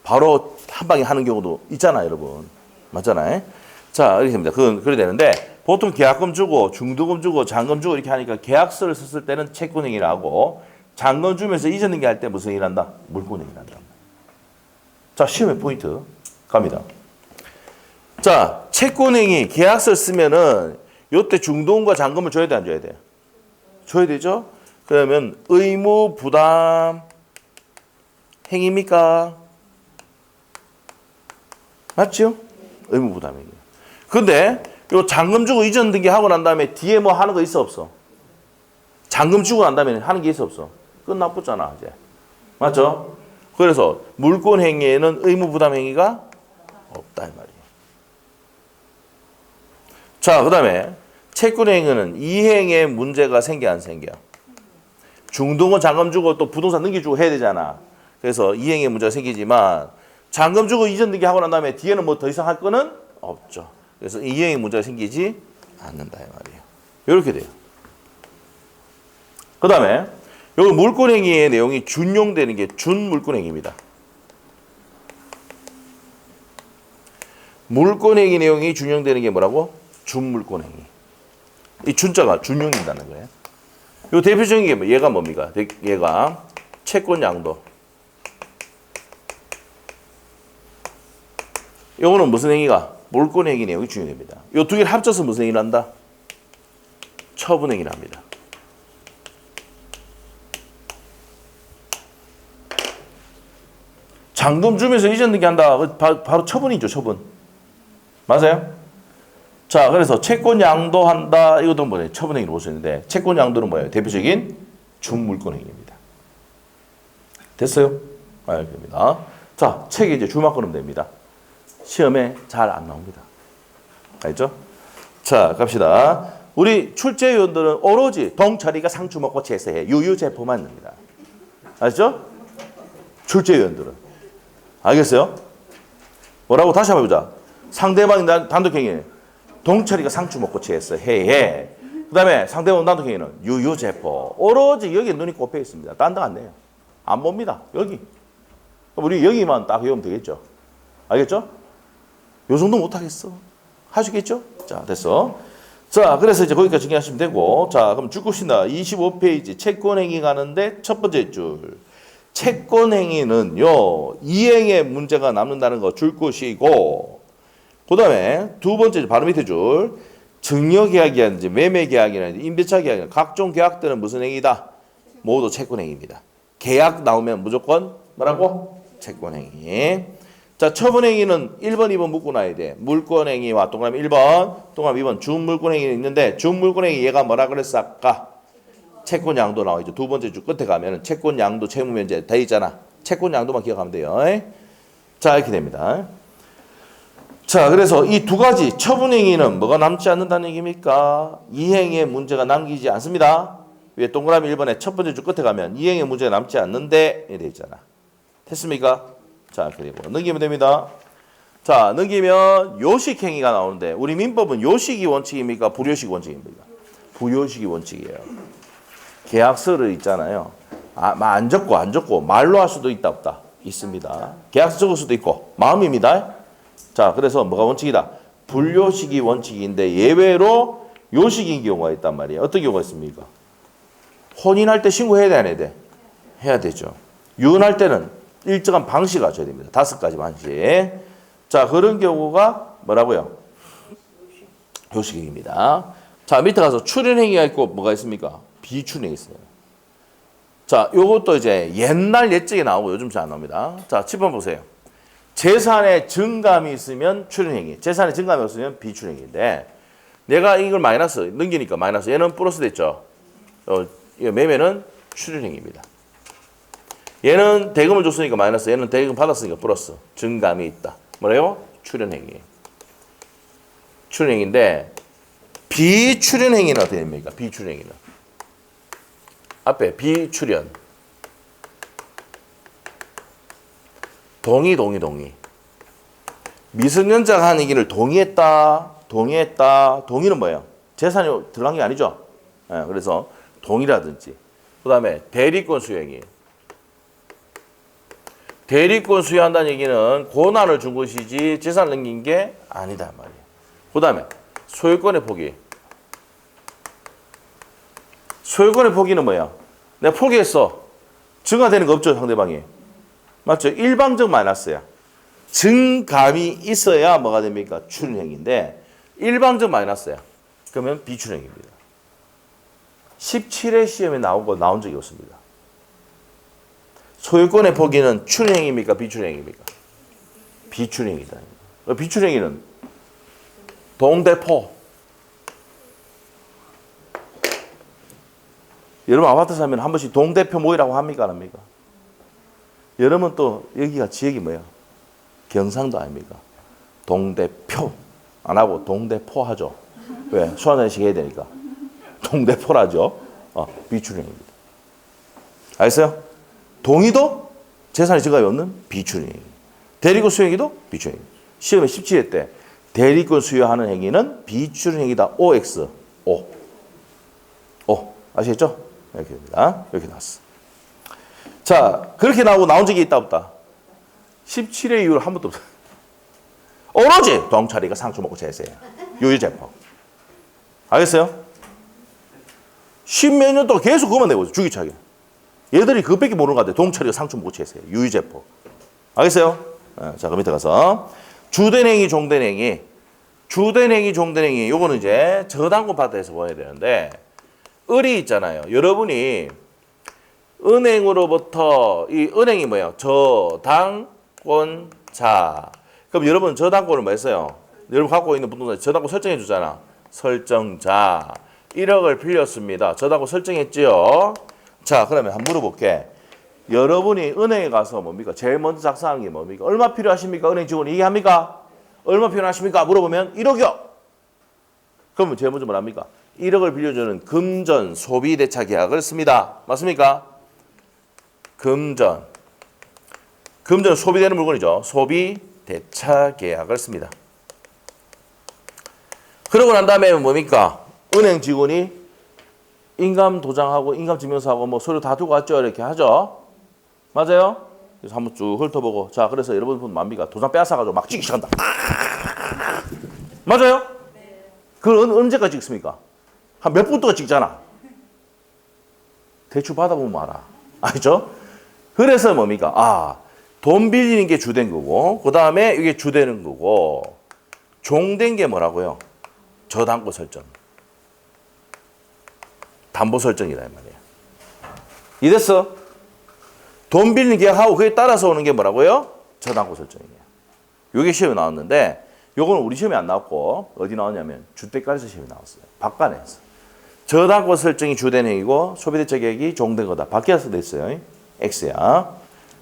바로 한 방에 하는 경우도 있잖아, 여러분. 맞잖아요. 자, 이렇게 됩니다. 그건 그래 되는데 보통 계약금 주고 중도금 주고 잔금 주고 이렇게 하니까 계약서를 썼을 때는 채권 행위를 하고 잔금 주면서 이전 등기할 때 무슨 행위를 한다? 물권 행위를 한다. 자, 시험의 포인트 갑니다. 자, 채권 행위 계약서를 쓰면은 요때 중도금과 잔금을 줘야 돼, 안 줘야 돼? 줘야 되죠? 그러면 의무 부담 행위입니까? 맞죠? 의무 부담 행위. 근데 요 잔금 주고 이전 등기하고 난 다음에 뒤에 뭐 하는 거 있어 없어? 잔금 주고 난 다음에 하는 게 있어 없어? 끝나붙잖아 이제. 맞죠? 그래서 물권 행위에는 의무 부담 행위가 없다 이 말이에요. 자, 그 다음에 채권 행위는 이행에 문제가 생겨 안 생겨? 중도금 잔금 주고 또 부동산 넘겨주고 해야 되잖아. 그래서 이행에 문제가 생기지만 잔금 주고 이전 등기하고 난 다음에 뒤에는 뭐 더 이상 할 거는 없죠. 그래서 이행에 문제가 생기지 않는다 이 말이에요. 이렇게 돼요. 그 다음에 여기 물권행위의 내용이 준용되는 게 준물권행위입니다. 물권행위 내용이 준용되는 게 뭐라고? 준물권행위. 이 준자가 준용된다는 거예요. 이 대표적인 게 뭐? 얘가 뭡니까? 얘가 채권 양도. 요거는 무슨 행위가? 물권행위 내용이 준용됩니다. 이 두 개를 합쳐서 무슨 행위를 한다? 처분행위를 합니다. 잔금 주면서 이전 등기한다. 바로 처분이죠, 처분. 맞아요? 자, 그래서 채권 양도한다. 이것도 뭐예요? 처분행위로 볼 수 있는데 채권 양도는 뭐예요? 대표적인 준물권행위입니다. 됐어요? 알겠습니다. 자, 책에 이제 줄만 끊으면 됩니다. 시험에 잘 안 나옵니다. 알죠? 자, 갑시다. 우리 출제위원들은 오로지 동철이가 상추 먹고 제세해. 유유제포만 냅니다. 아시죠? 출제위원들은. 알겠어요? 뭐라고 다시 한번 해보자. 상대방이 단독행위. 동철이가 상추 먹고 취했어. 해해. 그 다음에 상대방 단독행위는 유유제포. 오로지 여기 눈이 꼽혀 있습니다. 딴 데 안 내요. 안 봅니다. 여기. 우리 여기만 딱 외우면 되겠죠? 알겠죠? 요 정도 못하겠어. 하시겠죠? 자, 됐어. 자, 그래서 이제 거기까지 정리하시면 되고. 자, 그럼 쭉 봅시다. 25페이지. 채권행위 가는데 첫 번째 줄. 채권행위는요, 이행에 문제가 남는다는 거 줄 것이고, 그 다음에 두 번째 바로 밑에 줄. 증여계약이라든지 매매계약이라든지 임대차계약, 각종 계약들은 무슨 행위다? 모두 채권행위입니다. 계약 나오면 무조건 뭐라고? 채권행위. 자, 처분행위는 1번, 2번 묶고 놔야 돼. 물권행위와 동그라미 1번, 동그라미 2번 준물권행위 있는데 준물권행위 얘가 뭐라 그랬어 아까? 채권 양도 나와있죠. 두 번째 줄 끝에 가면 채권 양도 채무 면제 돼 있잖아. 채권 양도만 기억하면 돼요. 자, 이렇게 됩니다. 자, 그래서 이 두 가지 처분행위는 뭐가 남지 않는다는 얘기입니까? 이행의 문제가 남기지 않습니다. 위에 동그라미 1번에 첫 번째 줄 끝에 가면 이행의 문제가 남지 않는데 이렇게 돼 있잖아. 됐습니까? 자, 그리고 넘기면 됩니다. 자, 넘기면 요식행위가 나오는데 우리 민법은 요식이 원칙입니까? 불요식이 원칙입니까? 불요식이 원칙이에요. 계약서를 있잖아요. 안 적고 말로 할 수도 있다 없다? 있습니다. 계약서 적을 수도 있고 마음입니다. 자, 그래서 뭐가 원칙이다? 불요식이 원칙인데 예외로 요식인 경우가 있단 말이에요. 어떤 경우가 있습니까? 혼인할 때 신고해야 돼, 안 해야 돼? 해야 되죠. 유언할 때는 일정한 방식을 갖춰야 됩니다. 5가지 방식. 자, 그런 경우가 뭐라고요? 요식행위입니다. 자, 밑에 가서 출연행위가 있고 뭐가 있습니까? 비출연행이 있어요. 자, 요것도 이제 옛날 옛적에 나오고 요즘 잘 안 나옵니다. 자, 7번 보세요. 재산에 증감이 있으면 출연행위, 재산에 증감이 없으면 비출연행위인데 내가 이걸 마이너스 넘기니까 마이너스, 얘는 플러스 됐죠. 매매는 출연행위입니다. 얘는 대금을 줬으니까 마이너스, 얘는 대금 받았으니까 플러스. 증감이 있다. 뭐래요? 출연행위. 출연행위인데 비출연행위는 어떻게 됩니까? 비출연행위는 앞에 비출연. 동의. 미성년자가 하는 얘기를 동의했다. 동의는 뭐예요? 재산이 들어간 게 아니죠. 그래서 동의라든지. 그 다음에 대리권 수행이. 대리권 수여한다는 얘기는 권한을 준 것이지 재산을 넘긴 게 아니다 말이에요. 그 다음에 소유권의 포기. 소유권의 포기는 뭐야? 내가 포기했어. 증가되는 거 없죠, 상대방이. 맞죠? 일방적 마이너스야. 증감이 있어야 뭐가 됩니까? 출연행위인데 일방적 마이너스야. 그러면 비출연행위입니다. 17회 시험에 나온 적이 없습니다. 소유권의 포기는 출연행위입니까? 비출연행위입니까? 비출연행위다. 비출연행위는 동대포. 여러분 아파트 살면 한 번씩 동대표 모이라고 합니까? 안 합니까? 여러분 또 여기가 지역이 뭐예요? 경상도 아닙니까? 동대표 안 하고 동대포 하죠. 왜? 술 한잔씩 해야 되니까. 동대포라죠. 비출연행입니다. 알겠어요? 동의도 재산이 증가가 없는 비출연행. 대리권 수행위도 비출연행. 시험에 17회 때 대리권 수여하는 행위는 비출연행이다. OX. O. 아시겠죠? 이렇게 됩니다. 이렇게 나왔어. 자, 그렇게 나온 적이 있다 없다? 17회 이후로 한 번도 없어요. 오로지 동철이가 상처 먹고 제세예요. 유유제법. 알겠어요? 10몇 년 동안 계속 그것만 내고 있어요. 주기차게. 얘들이 그것밖에 모르는 것 같아요. 동철이가 상처 먹고 제세예요. 유유제법. 알겠어요? 자, 그 밑에 가서 주된행위, 종된행위. 주된행위, 종된행위. 요거는 이제 저당권 파트에서 보아야 되는데 을이 있잖아요. 여러분이 은행으로부터 이 은행이 뭐예요? 저당권자. 그럼 여러분 저당권을 뭐 했어요? 여러분 갖고 있는 부동산 저당권 설정해 주잖아. 설정자. 1억을 빌렸습니다. 저당권 설정했지요? 자, 그러면 한번 물어볼게. 여러분이 은행에 가서 뭡니까? 제일 먼저 작성한 게 뭡니까? 얼마 필요하십니까? 은행 직원이 얘기합니까? 얼마 필요하십니까? 물어보면 1억이요. 그러면 제일 먼저 뭐랍니까? 1억을 빌려주는 금전 소비대차 계약을 씁니다. 맞습니까? 금전 소비되는 물건이죠. 소비대차 계약을 씁니다. 그러고 난 다음에 뭡니까? 은행 직원이 인감 도장하고 인감 증명서하고 뭐 서류 다 두고 왔죠. 이렇게 하죠. 맞아요? 그래서 한번 쭉 훑어보고 자, 그래서 여러분 뭡니까? 도장 빼앗아가지고 막 찍기 시작한다. 맞아요? 그걸 언제까지 찍습니까? 한 몇 분 동안 찍잖아. 대출 받아보면 알아. 알죠? 그래서 뭡니까? 돈 빌리는 게 주된 거고, 그 다음에 이게 주되는 거고, 종된 게 뭐라고요? 저당권 설정. 담보 설정이다, 이 말이야. 이랬어? 돈 빌리는 계약하고 그에 따라서 오는 게 뭐라고요? 저당권 설정이에요. 요게 시험에 나왔는데, 요거는 우리 시험에 안 나왔고, 어디 나왔냐면, 주택가에서 시험에 나왔어요. 박간에서. 저당권 설정이 주된 행위고, 소비대차 계약이 종된 거다. 밖에서 됐어요. X야.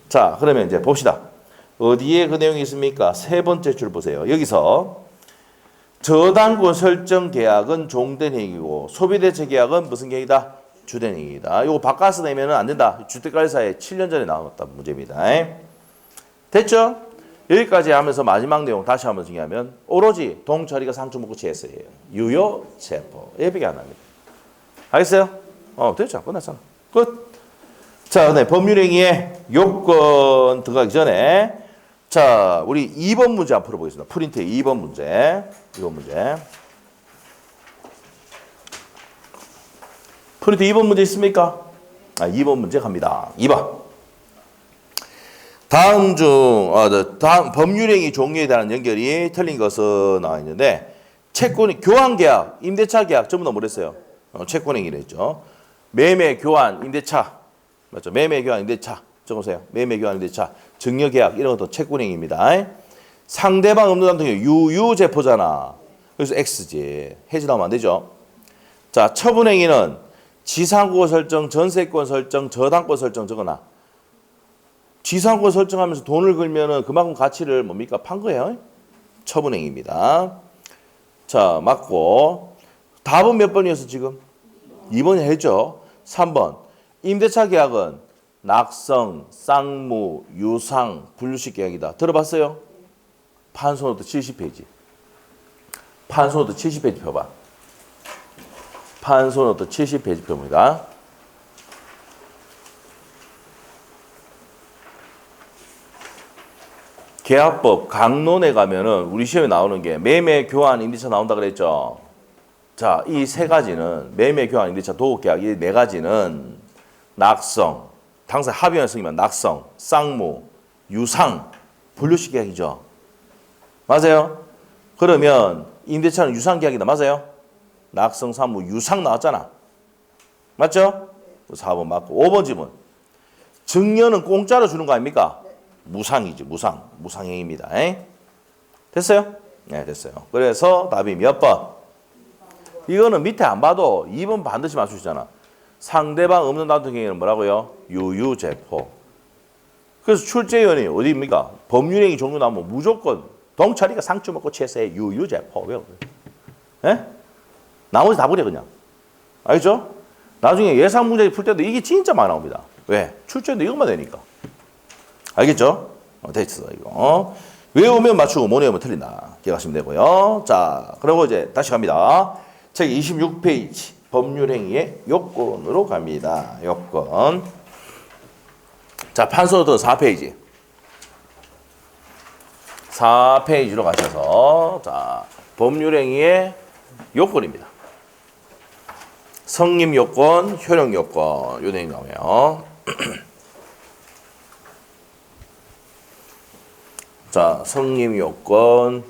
자, 그러면 이제 봅시다. 어디에 그 내용이 있습니까? 세 번째 줄 보세요. 여기서 저당권 설정 계약은 종된 행위고 소비대체 계약은 무슨 계약이다? 주된 행위이다. 이거 바꿔서 내면 안 된다. 주택관리사에 7년 전에 나왔던 문제입니다. 됐죠? 여기까지 하면서 마지막 내용 다시 한번 정리하면 오로지 동처리가 상충 먹고 취했어요. 유효 체포. 예비가 안 합니다. 알겠어요? 됐죠? 끝났잖아. 끝. 자, 네, 법률행위의 요건 들어가기 전에 자, 우리 2번 문제 한번 풀어보겠습니다. 프린트의 2번 문제. 2번 문제. 프린트 2번 문제 있습니까? 2번 문제 갑니다. 2번. 다음 법률행위 종류에 대한 연결이 틀린 것은 나와 있는데 채권 교환 계약, 임대차 계약 전부 다 뭐랬어요? 채권행위를 했죠. 매매 교환 임대차 맞죠? 매매 교환 임대차 적으세요. 매매 교환 임대차 증여 계약 이런 것도 채권행위입니다. 상대방 없는 단통이 유유제포잖아. 그래서 X지. 해지 나오면 안 되죠. 자, 처분행위는 지상권 설정, 전세권 설정, 저당권 설정 적어놔. 지상권 설정하면서 돈을 걸면은 그만큼 가치를 뭡니까? 판 거예요. 처분행위입니다. 자, 맞고. 답은 몇 번이었어, 지금? 2번 했죠. 3번. 임대차 계약은 낙성, 쌍무, 유상, 분류식 계약이다. 들어봤어요? 판소노트 70페이지. 판소노트 70페이지 펴봐. 판소노트 70페이지 펴봅니다. 계약법 강론에 가면은 우리 시험에 나오는 게 매매, 교환, 임대차 나온다 그랬죠. 자, 이 세 가지는 매매, 교환, 임대차, 도급계약 이 네 가지는 낙성, 당사 합의한 승이면 낙성, 쌍무, 유상, 분류식 계약이죠. 맞아요? 그러면 임대차는 유상 계약이다. 맞아요? 낙성, 쌍무, 유상 나왔잖아. 맞죠? 4번 맞고 5번 질문. 증여는 공짜로 주는 거 아닙니까? 무상이지, 무상. 무상행위입니다. 됐어요? 네, 됐어요. 그래서 답이 몇 번? 이거는 밑에 안 봐도 2번 반드시 맞추시잖아. 상대방 없는 단통행위는 뭐라고요? 유유제포. 그래서 출제위원이 어디입니까? 법률행위 종류 나오면 무조건 동철이가 상추 먹고 취했어요. 유유제포. 왜? 예? 나머지 다 버려 그냥. 알겠죠? 나중에 예상 문제 풀 때도 이게 진짜 많이 나옵니다. 왜? 출제인데 이것만 되니까. 알겠죠? 됐어 이거. 외우면 맞추고 못 외우면 틀린다. 기억하시면 되고요. 자, 그리고 이제 다시 갑니다. 책 26페이지 법률행위의 요건으로 갑니다. 요건. 자, 판소노트 4페이지. 4페이지로 가셔서 자, 법률행위의 요건입니다. 성립 요건, 효력 요건 요 내용이 나오네요. 자, 성립 요건,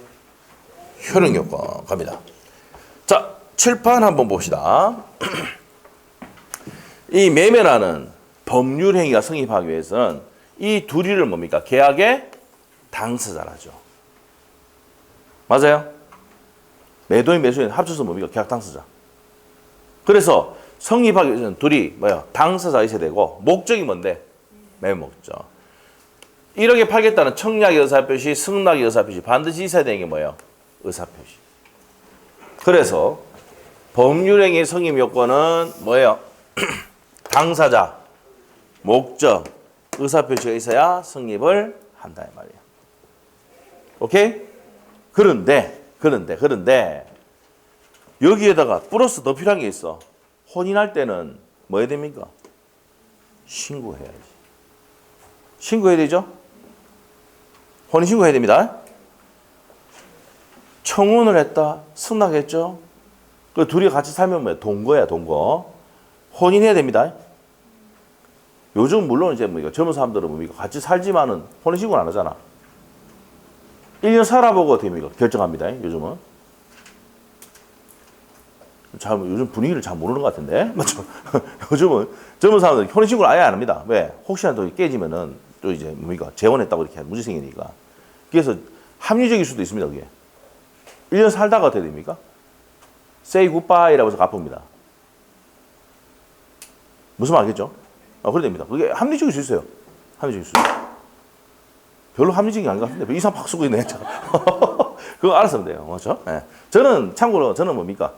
효력 요건 갑니다. 자, 칠판 한번 봅시다. 이 매매라는 법률 행위가 성립하기 위해서는 이 둘이를 뭡니까? 계약의 당사자라죠. 맞아요? 매도인 매수인 합쳐서 뭡니까? 계약 당사자. 그래서 성립하기 위해서는 둘이 뭐야? 당사자 있어야 되고 목적이 뭔데? 매매 목적. 1억에 팔겠다는 청약의 의사표시, 승낙의 의사표시 반드시 있어야 되는 게 뭐예요? 의사표시. 그래서 법률행위 성립 요건은 뭐예요? 당사자, 목적, 의사표시가 있어야 성립을 한다 이 말이에요. 오케이? 그런데 여기에다가 플러스 더 필요한 게 있어. 혼인할 때는 뭐 해야 됩니까? 신고해야지. 신고해야 되죠? 혼인신고해야 됩니다. 청혼을 했다. 승낙했죠? 그 둘이 같이 살면 뭐야? 동거야, 동거. 혼인해야 됩니다. 요즘 물론 이제 뭐 젊은 사람들은 뭡니까? 같이 살지만은 혼인신고는 안 하잖아. 1년 살아보고 어떻게 됩니까? 결정합니다. 요즘은. 요즘 분위기를 잘 모르는 것 같은데? 맞죠? 요즘은 젊은 사람들은 혼인신고를 아예 안 합니다. 왜? 혹시라도 깨지면은 또 이제 뭡니까? 재혼했다고 이렇게 문제 생기니까. 그래서 합리적일 수도 있습니다, 그게. 1년 살다가 어떻게 됩니까? Say goodbye라고 해서 갚습니다. 무슨 말 알겠죠? 그래 됩니다. 그게 합리적일 수 있어요. 합리적일 수 있어요. 별로 합리적인 게 아닌 것 같은데 뭐 이상 팍 쓰고 있네. 그거 알았으면 돼요. 맞죠? 예. 저는 참고로 저는 뭡니까?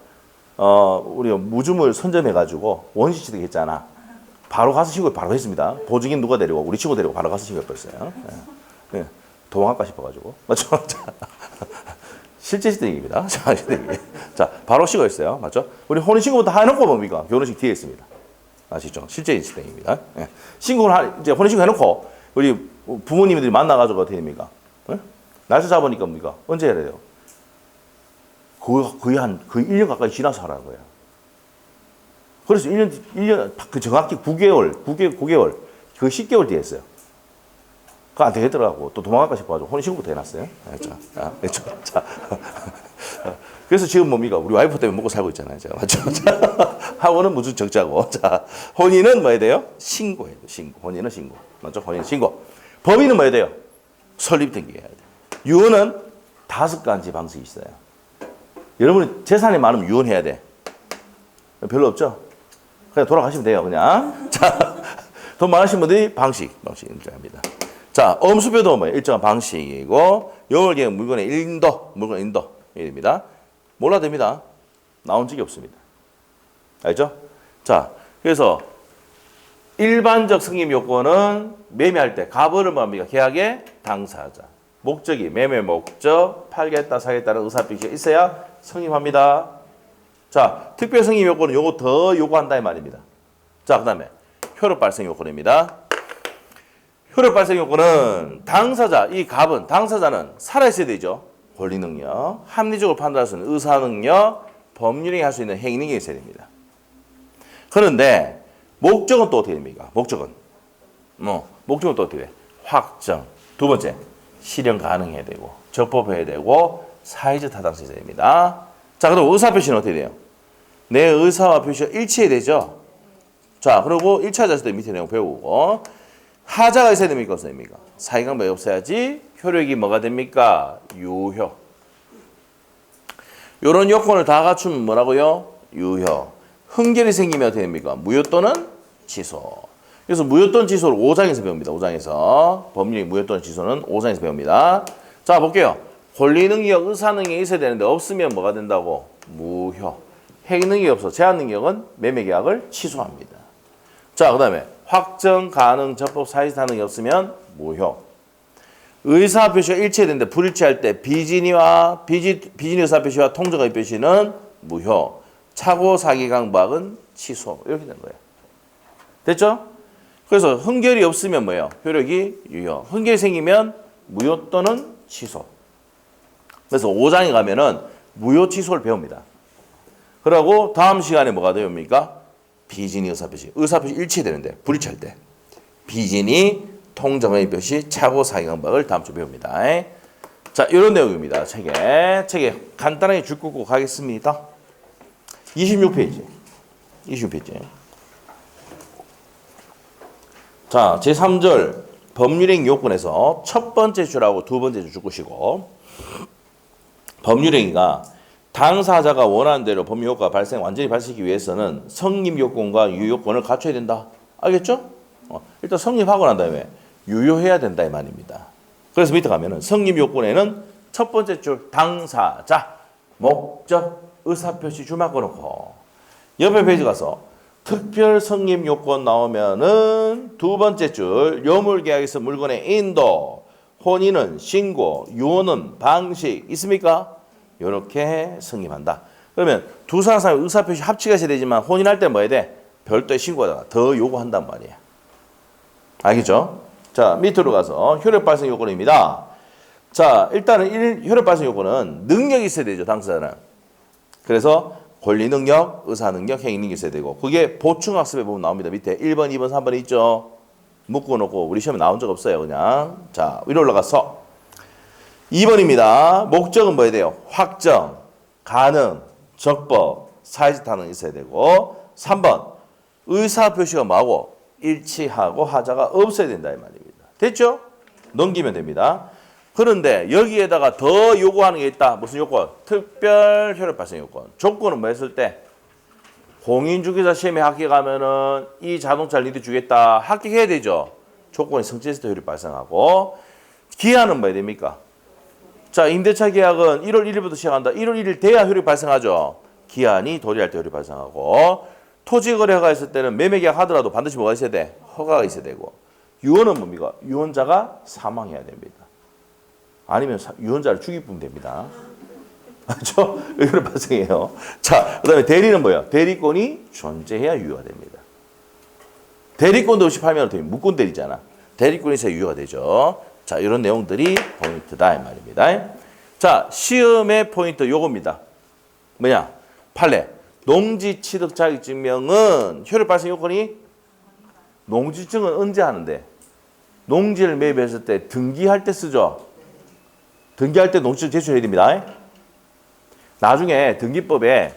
우리가 무좀을 선점해가지고 원시 취득 했잖아. 바로 가서 신고 바로 했습니다. 보증인 누가 데리고 우리 친구 데리고 바로 가서 신고했어요. 예. 예. 도망갈까 싶어가지고. 맞죠? 실제 시대입니다. 자, 바로 신고했어요. 맞죠? 우리 혼인신고부터 해놓고 뭡니까? 결혼식 뒤에 있습니다. 아시죠? 실제 시대입니다. 예. 신고를 이제 혼인신고 해놓고 우리 부모님들이 만나가지고 어떻게 됩니까? 예? 날짜 잡으니까 뭡니까? 언제 해야 돼요? 거의 1년 가까이 지나서 하라는 거예요. 그래서 1년, 그 정확히 9개월, 그 10개월 뒤에 했어요. 그거 안 되겠더라고. 또 도망갈까 싶어가지고 혼인신고부터 해놨어요. 알죠? 알죠? 자. 그래서 지금 뭡니까? 우리 와이프 때문에 먹고 살고 있잖아요. 제가. 맞죠? 하고는 무슨 적자고. 자, 혼인은 뭐 해야 돼요? 신고해야 돼요. 신고. 혼인은 신고. 맞죠? 혼인 신고. 법인은 뭐 해야 돼요? 설립 등기해야 돼요. 유언은 5가지 방식이 있어요. 여러분이 재산이 많으면 유언해야 돼. 별로 없죠? 그냥 돌아가시면 돼요, 그냥. 자, 돈 많으신 분들이 방식입니다. 자, 엄수표도 뭐예요? 일정한 방식이고, 영월계획 물건의 인도입니다. 몰라도 됩니다. 나온 적이 없습니다. 알죠? 자, 그래서 일반적 승인 요건은 매매할 때 가버를 뭐합니까? 계약의 당사자. 목적이 매매 목적, 팔겠다, 사겠다는 의사표시가 있어야 승인합니다. 자, 특별 승인 요건은 요거 더 요구한다 이 말입니다. 자, 그 다음에 효력 발생 요건입니다. 효력 발생 요건은 당사자, 이 갑은 당사자는 살아있어야 되죠. 권리 능력, 합리적으로 판단할 수 있는 의사 능력, 법률행위 할 수 있는 행위 능력이 있어야 됩니다. 그런데 목적은 또 어떻게 됩니까? 목적은 또 어떻게 돼? 확정. 두 번째, 실현 가능해야 되고, 적법해야 되고, 사회적 타당성이 있어야 됩니다. 자, 그럼 의사표시는 어떻게 돼요? 내 의사와 표시가 일치해야 되죠. 자, 그리고 1차 자세 때 밑에 내용 배우고, 하자가 있어야 됩니까? 없어야 됩니까? 사기강박이 없어야지 효력이 뭐가 됩니까? 유효. 요런 요건을 다 갖추면 뭐라고요? 유효. 흥결이 생기면 어떻게 됩니까? 무효 또는 취소. 그래서 무효 또는 취소를 5장에서 배웁니다. 5장에서. 법률이 무효 또는 취소는 5장에서 배웁니다. 자, 볼게요. 권리능력, 의사능력이 있어야 되는데 없으면 뭐가 된다고? 무효. 행위능력이 없어. 제한능력은 매매계약을 취소합니다. 자, 그 다음에 확정, 가능, 적법, 사회적 타능이 없으면 무효. 의사표시가 일치되는데 불일치할 때 비진이 의사표시와 통정의 표시는 무효. 착오, 사기, 강박은 취소. 이렇게 되는 거예요. 됐죠? 그래서 흥결이 없으면 뭐예요? 효력이 유효. 흥결이 생기면 무효 또는 취소. 그래서 5장에 가면은 무효 취소를 배웁니다. 그러고 다음 시간에 뭐가 배웁니까? 비진이 의사표시. 의사표시 일치되는데 불일치할 때 비진이 통정의 표시, 착오, 사기, 강박을 다음 주 배웁니다. 자, 이런 내용입니다. 책에 간단하게 줄 긋고 가겠습니다. 26페이지. 자, 제3절 법률행위 요건에서 첫 번째 줄하고 두 번째 줄 긋으시고, 법률행위가 당사자가 원하는 대로 법률 효과가 완전히 발생하기 위해서는 성립 요건과 유효 요건을 갖춰야 된다. 알겠죠? 일단 성립하고 난 다음에 유효해야 된다 이 말입니다. 그래서 밑에 가면은 성립 요건에는 첫 번째 줄 당사자, 목적, 의사표시 줄만 꺼놓고, 옆에 페이지 가서 특별 성립 요건 나오면은 두 번째 줄 요물계약에서 물건의 인도, 혼인은 신고, 유언은 방식 있습니까? 이렇게 성립한다. 그러면 두 사람 의사표시 합치가 있어야 되지만 혼인할 때 뭐 해야 돼? 별도의 신고하다가 더 요구한단 말이에요. 알겠죠? 자, 밑으로 가서 효력 발생 요건입니다. 자, 일단은 효력 발생 요건은 능력이 있어야 되죠, 당사자는. 그래서 권리 능력, 의사 능력, 행위 능력이 있어야 되고, 그게 보충학습에 보면 나옵니다. 밑에 1번, 2번, 3번에 있죠. 묶어놓고 우리 시험에 나온 적 없어요, 그냥. 자, 위로 올라가서 2번입니다. 목적은 뭐 해야 돼요? 확정, 가능, 적법, 사회적 타능이 있어야 되고, 3번 의사표시가 뭐하고? 일치하고 하자가 없어야 된다 이 말입니다. 됐죠? 넘기면 됩니다. 그런데 여기에다가 더 요구하는 게 있다. 무슨 요건? 특별 효력 발생 요건. 조건은 뭐 했을 때? 공인중개사 시험에 합격하면은 이 자동차를 니들 주겠다. 합격해야 되죠. 조건이 성취했을 때 효력 발생하고, 기한은 뭐야 됩니까? 자, 임대차 계약은 1월 1일부터 시작한다. 1월 1일 돼야 효력이 발생하죠. 기한이 도래할 때 효력이 발생하고, 토지거래가 있을 때는 매매계약 하더라도 반드시 뭐가 있어야 돼? 허가가 있어야 되고, 유언은 뭡니까? 유언자가 사망해야 됩니다. 아니면 유언자를 죽이면 됩니다. 그렇죠? 효력 발생해요. 자, 그 다음에 대리는 뭐야? 대리권이 존재해야 유효가 됩니다. 대리권도 없이 팔면 어떻게 무권 대리잖아. 대리권이 있어야 유효가 되죠. 자, 이런 내용들이 포인트다 이 말입니다. 자, 시험의 포인트 요겁니다. 뭐냐? 판례. 농지 취득 자격증명은 효력 발생 요건이 농지증은 언제 하는데? 농지를 매입했을 때 등기할 때 쓰죠. 등기할 때 농지증 제출해야 됩니다. 나중에 등기법에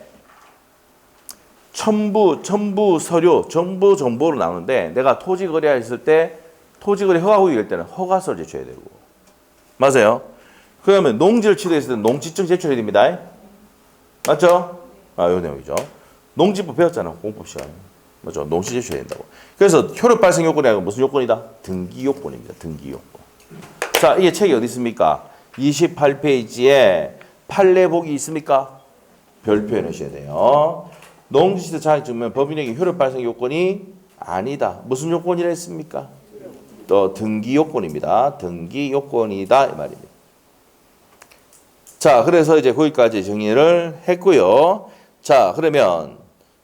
첨부 서류, 정보 정보로 나오는데 내가 토지 거래했을 때 토지거래 허가 후기 일 때는 허가서를 제출해야 되고. 맞아요? 그러면 농지를 취득했을 때는 농지증 제출해야 됩니다. 맞죠? 아, 요 내용이죠. 농지법 배웠잖아. 공법 시간에. 맞죠? 농지 제출해야 된다고. 그래서 효력 발생 요건이 아니고 무슨 요건이다? 등기 요건입니다. 등기 요건. 자, 이게 책이 어디 있습니까? 28페이지에 판례복이 있습니까? 별표 해놓으셔야 돼요. 농지취득 자격증명 법인에게 효력 발생 요건이 아니다. 무슨 요건이라 했습니까? 또 등기 요건입니다. 등기 요건이다 이 말입니다. 자, 그래서 이제 거기까지 정리를 했고요. 자, 그러면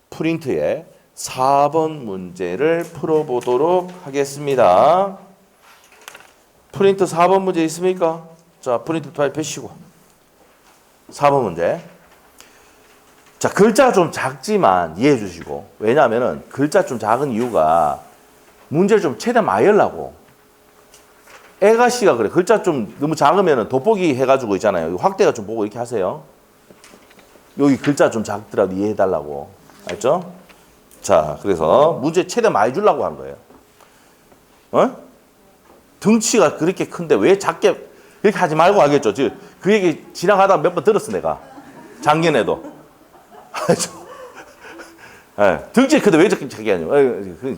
프린트에 4번 문제를 풀어보도록 하겠습니다. 프린트 4번 문제 있습니까? 자, 프린트 파일 펴시고 4번 문제. 자, 글자가 좀 작지만 이해해 주시고. 왜냐하면 글자 좀 작은 이유가 문제를 좀 최대한 많이 하려고. 애가씨가 그래. 글자 좀 너무 작으면 돋보기 해가지고 있잖아요. 확대가 좀 보고 이렇게 하세요. 여기 글자 좀 작더라도 이해해 달라고. 알죠? 자, 그래서 문제 최대한 많이 주려고 하는 거예요. 어? 등치가 그렇게 큰데 왜 작게 그렇게 하지 말고 하겠죠. 그 얘기 지나가다가 몇 번 들었어 내가. 작년에도. 네, 등치 큰데 왜 저렇게 작게 하냐.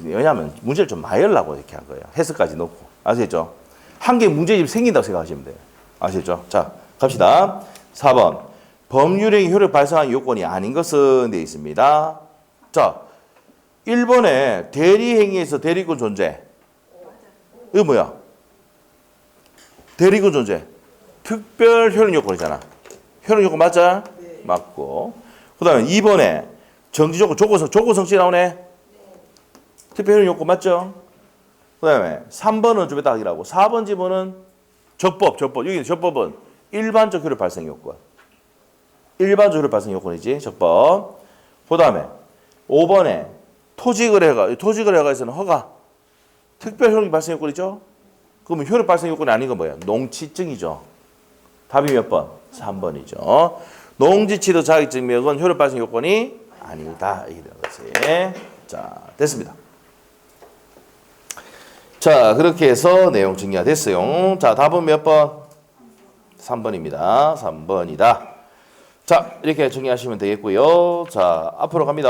왜냐하면 문제를 좀 많이 하려고 이렇게 한 거예요. 해석까지 넣고. 아시겠죠? 한 개 문제집이 생긴다고 생각하시면 돼요. 아시겠죠? 자, 갑시다. 4번. 법률행위 효력 발생한 요건이 아닌 것은 되어 있습니다. 자, 1번에 대리행위에서 대리권 존재. 이거 뭐야? 대리권 존재. 특별 효력 요건이잖아. 효력 요건 맞자? 네. 맞고. 그 다음에 2번에 정지조건, 조건성취 나오네? 네. 특별 효력 요건 맞죠? 그 다음에 3번은 좀 이따 하기라고. 4번 지번은 적법. 여기 적법은 일반적 효력 발생 요건. 일반적 효력 발생 요건이지, 적법. 그 다음에 5번에 토지거래가에서는 허가. 특별 효력 발생 요건이죠? 그러면 효력 발생 요건이 아닌 건 뭐예요? 농지증이죠. 답이 몇 번? 3번이죠. 농지취득 자격증명은 효력 발생 요건이 아니다. 이게 되는 거지. 자, 됐습니다. 자, 그렇게 해서 내용 정리가 됐어요. 자, 답은 몇 번? 3번입니다. 3번이다. 자, 이렇게 정리하시면 되겠고요. 자, 앞으로 갑니다.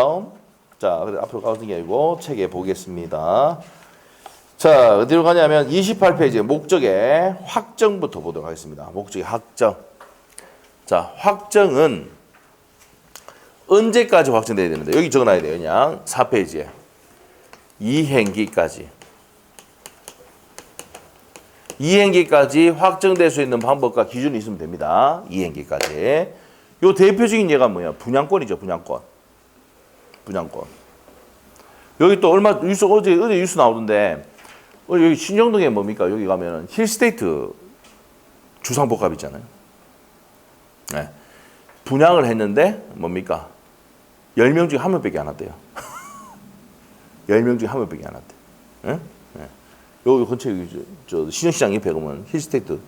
자, 앞으로 가는 게 아니고 책에 보겠습니다. 자, 어디로 가냐면 28페이지 목적의 확정부터 보도록 하겠습니다. 목적의 확정. 자, 확정은 언제까지 확정돼야 되는데 여기 적어놔야 돼요. 그냥 4페이지에 이행기까지. 이행기까지 확정될 수 있는 방법과 기준이 있으면 됩니다. 이행기까지. 요 대표적인 예가 뭐야? 분양권이죠. 분양권. 여기 또 어제 뉴스 나오던데 여기 신정동에 뭡니까? 여기 가면은 힐스테이트 주상복합 있잖아요. 네. 분양을 했는데 뭡니까? 10명 중에 1명밖에 안 왔대요. 10명 중에 1명밖에 안 왔대. 네? 네. 여기 근처에 저 신영시장 옆에 가면 힐스테이트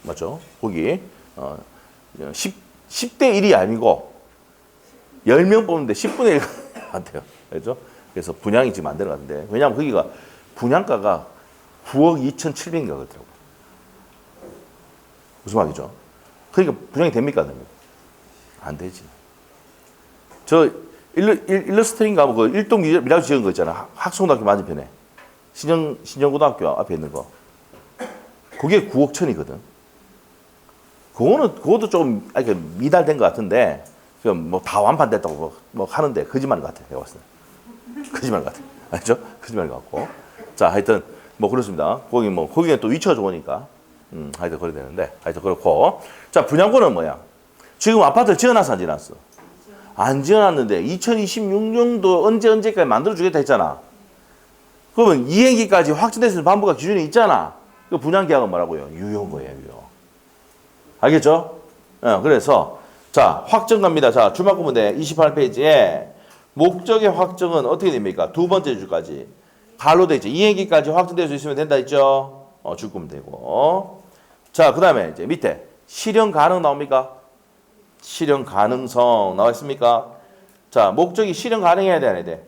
맞죠? 거기 10대 1이 아니고 10명 뽑는데 10분의 1 같아요. 그렇죠? 그래서 분양이 지금 안 들어가는데 왜냐하면 거기가 분양가가 9억 2,700인가 그렇더라고요. 무슨 말이죠? 그러니까 분양이 됩니까? 안 되지. 저 일러스트링가 뭐 그 일동 미라주 지은 거 있잖아. 학성고등학교 맞은편에. 신영고등학교 앞에 있는 거. 그게 9억 천이거든. 그것도 좀 이렇게 미달된 것 같은데, 뭐 다 완판됐다고 뭐 하는데 거짓말인 것 같아. 내가 봤을 때. 거짓말 같아. 알죠? 거짓말 같고. 자, 하여튼 뭐 그렇습니다. 거기는 또 위치가 좋으니까. 하여튼 그래 되는데, 하여튼 그렇고. 자, 분양권은 뭐야? 지금 아파트를 지어놨어, 안 지어놨어? 안 지어놨는데 2026년도 언제까지 만들어주겠다 했잖아. 그러면 이행기까지 확정됐을 반부가 기준이 있잖아. 그 분양계약은 뭐라고요? 유효인 거예요, 유효. 알겠죠? 그래서 자, 확정 갑니다. 자, 주말구 문제 28페이지에 목적의 확정은 어떻게 됩니까? 두 번째 주까지. 갈로 돼 있죠. 이행기까지 확정될 수 있으면 된다 했죠? 주꾸면 되고. 자, 그 다음에 이제 밑에 실현 가능 나옵니까? 실현 가능성 나와 있습니까? 자, 목적이 실현 가능해야 돼, 안 해야 돼?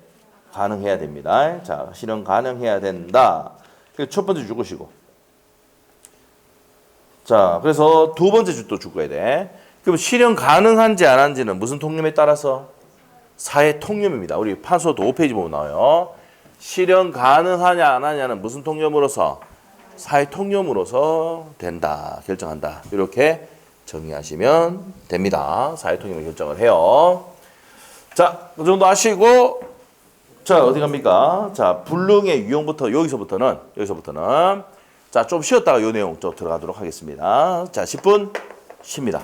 가능해야 됩니다. 자, 실현 가능해야 된다. 첫 번째 주고시고. 자, 그래서 두 번째 주도 주고야 돼. 그럼 실현 가능한지 안 한지는 무슨 통념에 따라서? 사회 통념입니다. 우리 판소도 5페이지 보면 나와요. 실현 가능하냐 안 하냐는 무슨 통념으로서? 사회 통념으로서 된다, 결정한다. 이렇게 정리하시면 됩니다. 사회 통념을 결정을 해요. 자, 그 정도 하시고, 자, 어디 갑니까? 자, 불능의 유형부터 여기서부터는 자, 좀 쉬었다가 요 내용 좀 들어가도록 하겠습니다. 자, 10분 쉽니다.